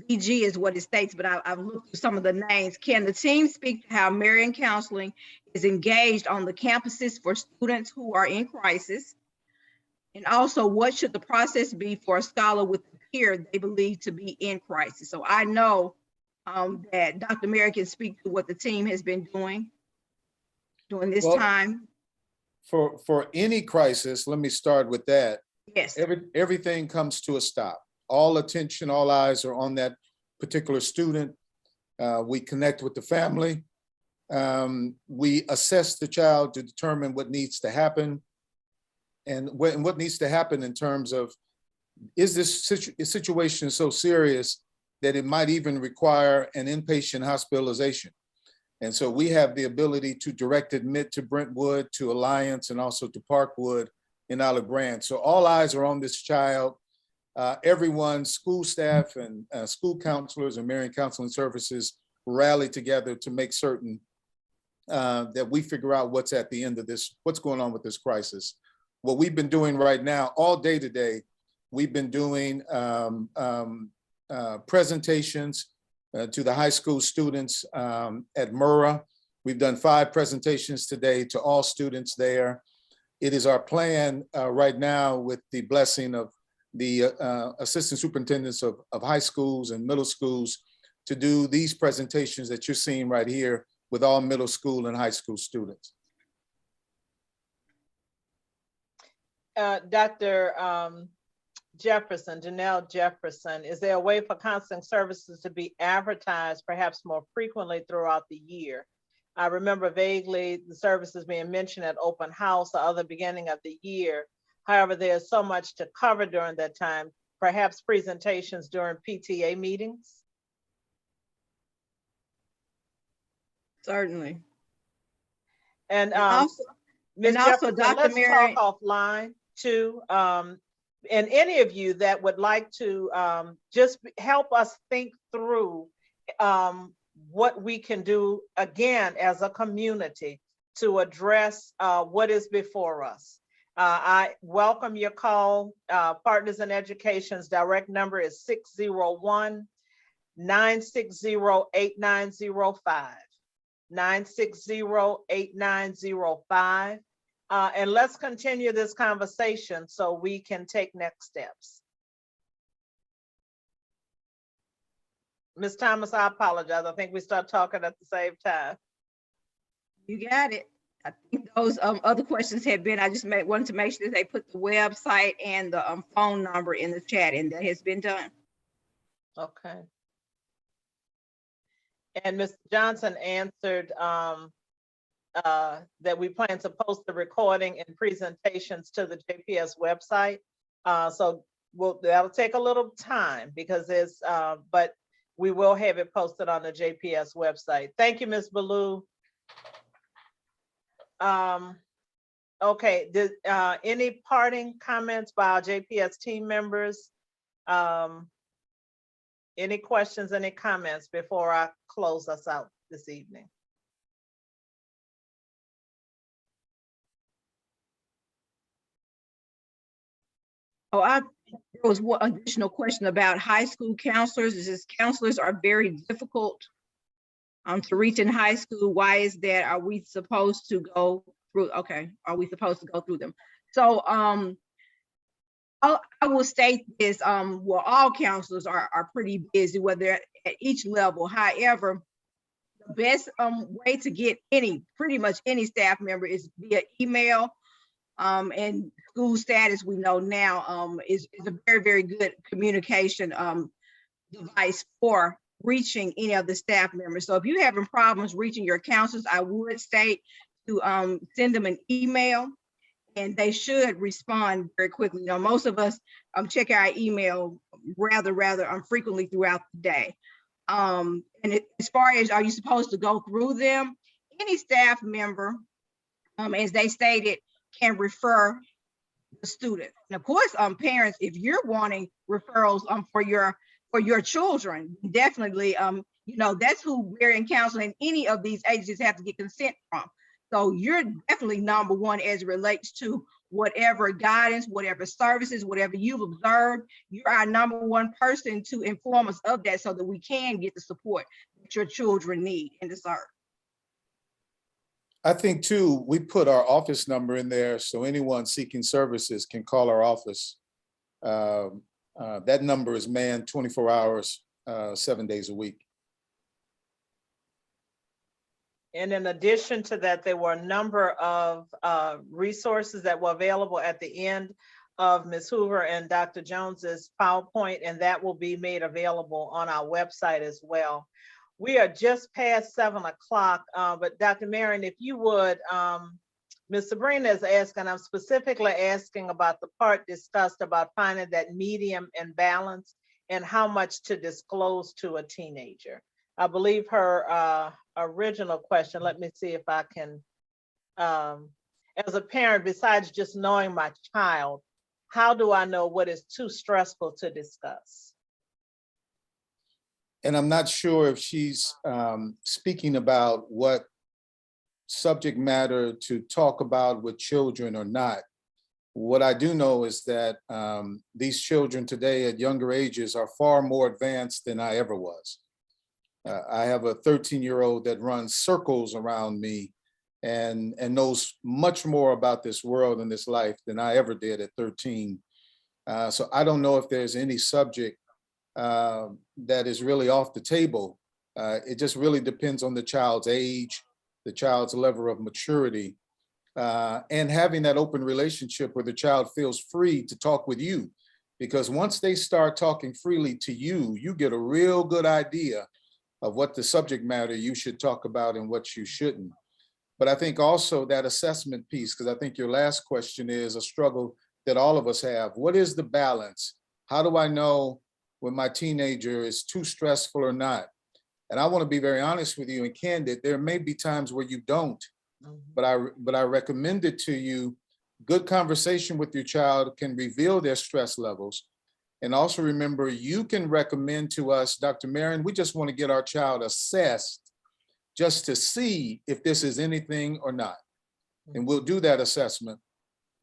VG is what it states, but I've looked through some of the names. Can the team speak to how Marin Counseling is engaged on the campuses for students who are in crisis? And also, what should the process be for a scholar with a peer they believe to be in crisis? So I know that Dr. Marin can speak to what the team has been doing during this time. For any crisis, let me start with that. Yes. Everything comes to a stop. All attention, all eyes are on that particular student. We connect with the family. We assess the child to determine what needs to happen. And what needs to happen in terms of, is this situation so serious that it might even require an inpatient hospitalization? And so we have the ability to direct admit to Brentwood, to Alliance, and also to Parkwood in Olive Branch. So all eyes are on this child. Everyone, school staff and school counselors and Marin Counseling Services rally together to make certain that we figure out what's at the end of this, what's going on with this crisis. What we've been doing right now, all day today, we've been doing presentations to the high school students at Murrah. We've done 5 presentations today to all students there. It is our plan right now, with the blessing of the assistant superintendents of high schools and middle schools to do these presentations that you're seeing right here with all middle school and high school students. Dr. Jefferson, Janelle Jefferson, is there a way for counseling services to be advertised perhaps more frequently throughout the year? I remember vaguely the services being mentioned at open house or other beginning of the year. However, there's so much to cover during that time, perhaps presentations during PTA meetings? Certainly. And Also, Ms. also, Jefferson, Dr. let's Marin- talk offline too. And any of you that would like to just help us think through what we can do again as a community to address what is before us. I welcome your call. Partners in Education's direct number is 601-960-8905. 960-8905. And let's continue this conversation so we can take next steps. Ms. Thomas, I apologize. I think we start talking at the same time. You got it. I think those other questions had been, I just wanted to make sure that they put the website and the phone number in the chat, and that has been done. Okay. And Mr. Johnson answered that we plan to post the recording and presentations to the JPS website. So that'll take a little time because there's, but we will have it posted on the JPS website. Thank you, Ms. Ballou. Okay, any parting comments by our JPS team members? Any questions, any comments before I close us out this evening? Oh, there was one additional question about high school counselors. Is this counselors are very difficult to reach in high school? Why is that? Are we supposed to go through? Okay, are we supposed to go through them? So I will state this, well, all counselors are pretty busy, whether at each level. However, the best way to get pretty much any staff member is via email. And school status, we know now, is a very, very good communication device for reaching any of the staff members. So if you're having problems reaching your counselors, I would state to send them an email, and they should respond very quickly. You know, most of us check our email rather frequently throughout the day. And as far as are you supposed to go through them, any staff member, as they stated, can refer the student. And of course, parents, if you're wanting referrals for your children, definitely, you know, that's who we're in counseling. Any of these agencies have to get consent from. So you're definitely number one as it relates to whatever guidance, whatever services, whatever you've observed. You're our number one person to inform us of that so that we can get the support that your children need and deserve. I think too, we put our office number in there so anyone seeking services can call our office. That number is manned 24 hours, 7 days a week. And in addition to that, there were a number of resources that were available at the end of Ms. Hoover and Dr. Jones's PowerPoint, and that will be made available on our website as well. We are just past 7 o'clock, but Dr. Marin, if you would, Ms. Sabrina is asking, I'm specifically asking about the part discussed about finding that medium and balance and how much to disclose to a teenager. I believe her original question, let me see if I can, as a parent, besides just knowing my child, how do I know what is too stressful to discuss? And I'm not sure if she's speaking about what subject matter to talk about with children or not. What I do know is that these children today at younger ages are far more advanced than I ever was. I have a 13-year-old that runs circles around me and knows much more about this world and this life than I ever did at 13. So I don't know if there's any subject that is really off the table. It just really depends on the child's age, the child's level of maturity, and having that open relationship where the child feels free to talk with you. Because once they start talking freely to you, you get a real good idea of what the subject matter you should talk about and what you shouldn't. But I think also that assessment piece, because I think your last question is a struggle that all of us have. What is the balance? How do I know when my teenager is too stressful or not? And I want to be very honest with you and candid. There may be times where you don't, but I recommend it to you. Good conversation with your child can reveal their stress levels. And also remember, you can recommend to us, Dr. Marin, we just want to get our child assessed just to see if this is anything or not. And we'll do that assessment.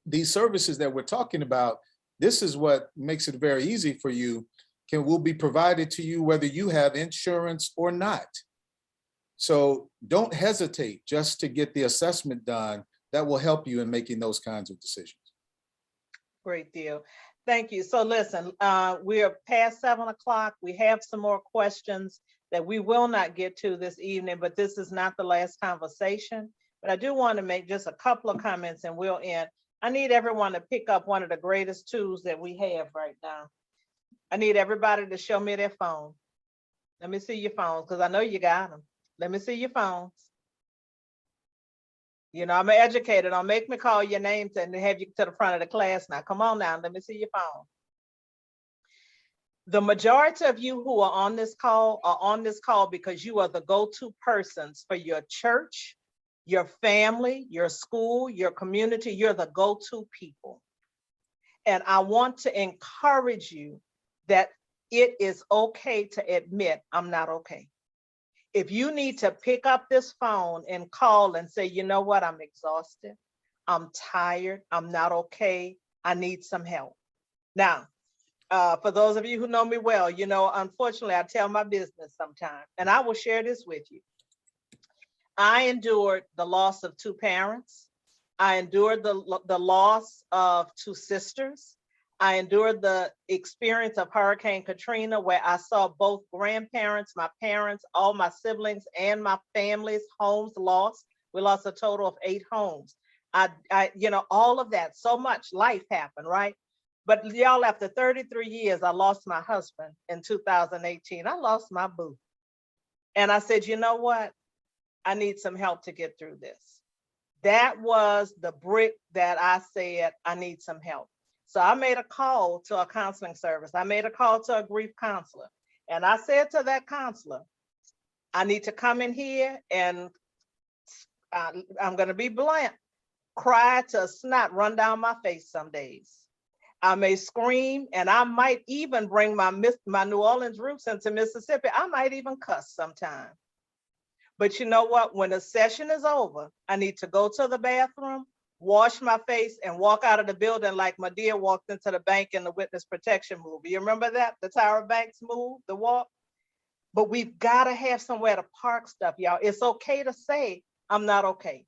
These services that we're talking about, this is what makes it very easy for you, will be provided to you whether you have insurance or not. So don't hesitate just to get the assessment done. That will help you in making those kinds of decisions. Great deal. Thank you. So listen, we are past 7 o'clock. We have some more questions that we will not get to this evening, but this is not the last conversation. But I do want to make just a couple of comments and we'll end. I need everyone to pick up one of the greatest tools that we have right now. I need everybody to show me their phone. Let me see your phones, because I know you got them. Let me see your phones. You know, I'm an educator. Don't make me call your names and have you to the front of the class now. Come on now, let me see your phone. The majority of you who are on this call because you are the go-to persons for your church, your family, your school, your community. You're the go-to people. And I want to encourage you that it is okay to admit I'm not okay. If you need to pick up this phone and call and say, you know what, I'm exhausted, I'm tired, I'm not okay, I need some help. Now, for those of you who know me well, you know, unfortunately, I tell my business sometimes, and I will share this with you. I endured the loss of 2 parents. I endured the loss of 2 sisters. I endured the experience of Hurricane Katrina, where I saw both grandparents, my parents, all my siblings, and my family's homes lost. We lost a total of 8 homes. You know, all of that, so much life happened, right? But y'all, after 33 years, I lost my husband in 2018. I lost my boo. And I said, you know what? I need some help to get through this. That was the brick that I said, I need some help. So I made a call to a counseling service. I made a call to a grief counselor. And I said to that counselor, I need to come in here and I'm going to be blunt, cry till snot run down my face some days. I may scream, and I might even bring my New Orleans roots into Mississippi. I might even cuss sometime. But you know what? When the session is over, I need to go to the bathroom, wash my face, and walk out of the building like Madea walked into the bank in the witness protection movie. You remember that? The Tyra Banks move, the walk? But we've got to have somewhere to park stuff, y'all. It's okay to say, I'm not okay.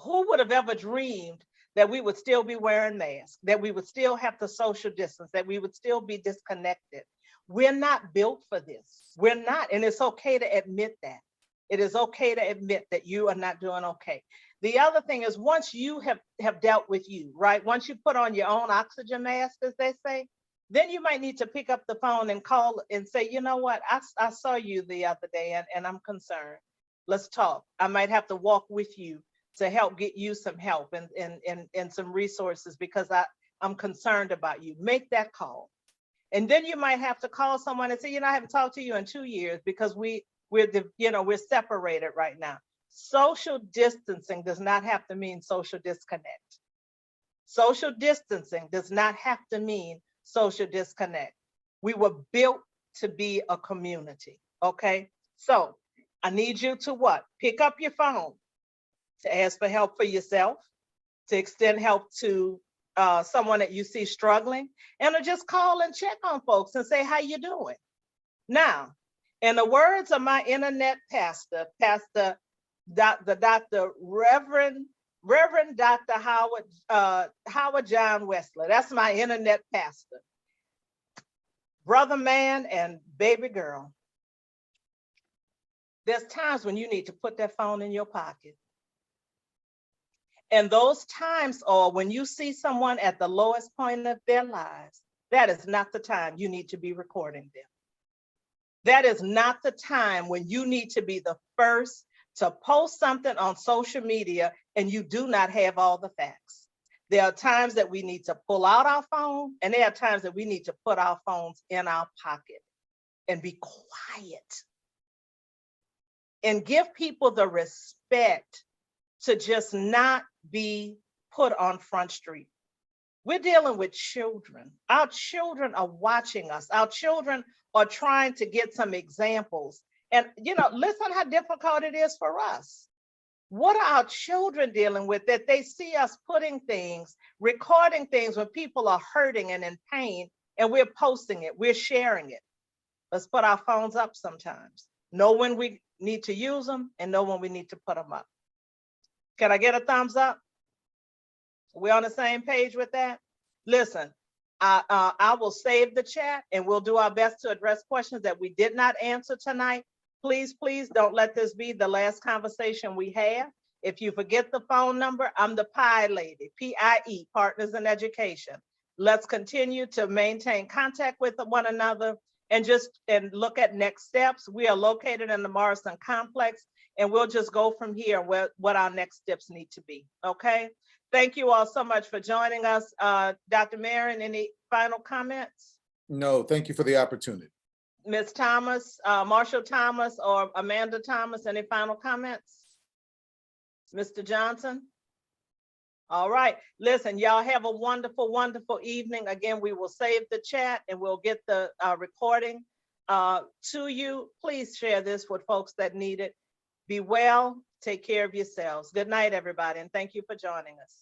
Who would have ever dreamed that we would still be wearing masks, that we would still have to social distance, that we would still be disconnected? We're not built for this. We're not, and it's okay to admit that. It is okay to admit that you are not doing okay. The other thing is, once you have dealt with you, right? Once you put on your own oxygen mask, as they say, then you might need to pick up the phone and call and say, you know what, I saw you the other day and I'm concerned. Let's talk. I might have to walk with you to help get you some help and some resources because I'm concerned about you. Make that call. And then you might have to call someone and say, you know, I haven't talked to you in 2 years because we're separated right now. Social distancing does not have to mean social disconnect. Social distancing does not have to mean social disconnect. We were built to be a community, okay? So I need you to what? Pick up your phone to ask for help for yourself, to extend help to someone that you see struggling, and to just call and check on folks and say, how you doing? Now, in the words of my internet pastor, Dr. Reverend Reverend Dr. Howard John Wesley. That's my internet pastor. Brother man and baby girl. There's times when you need to put that phone in your pocket. And those times are when you see someone at the lowest point of their lives, that is not the time you need to be recording them. That is not the time when you need to be the first to post something on social media and you do not have all the facts. There are times that we need to pull out our phone, and there are times that we need to put our phones in our pocket and be quiet and give people the respect to just not be put on Front Street. We're dealing with children. Our children are watching us. Our children are trying to get some examples. And, listen how difficult it is for us. What are our children dealing with that they see us putting things, recording things when people are hurting and in pain, and we're posting it, we're sharing it. Let's put our phones up sometimes. Know when we need to use them and know when we need to put them up. Can I get a thumbs up? We on the same page with that? Listen, I will save the chat and we'll do our best to address questions that we did not answer tonight. Please don't let this be the last conversation we have. If you forget the phone number, I'm the PIE lady, PIE, Partners in Education. Let's continue to maintain contact with one another and look at next steps. We are located in the Morrison complex, and we'll just go from here what our next steps need to be, okay? Thank you all so much for joining us. Dr. Marin, any final comments? No, thank you for the opportunity. Ms. Thomas, Marshall Thomas or Amanda Thomas, any final comments? Mr. Johnson? All right, listen, y'all have a wonderful, wonderful evening. Again, we will save the chat and we'll get the recording to you. Please share this with folks that need it. Be well, take care of yourselves. Good night, everybody, and thank you for joining us.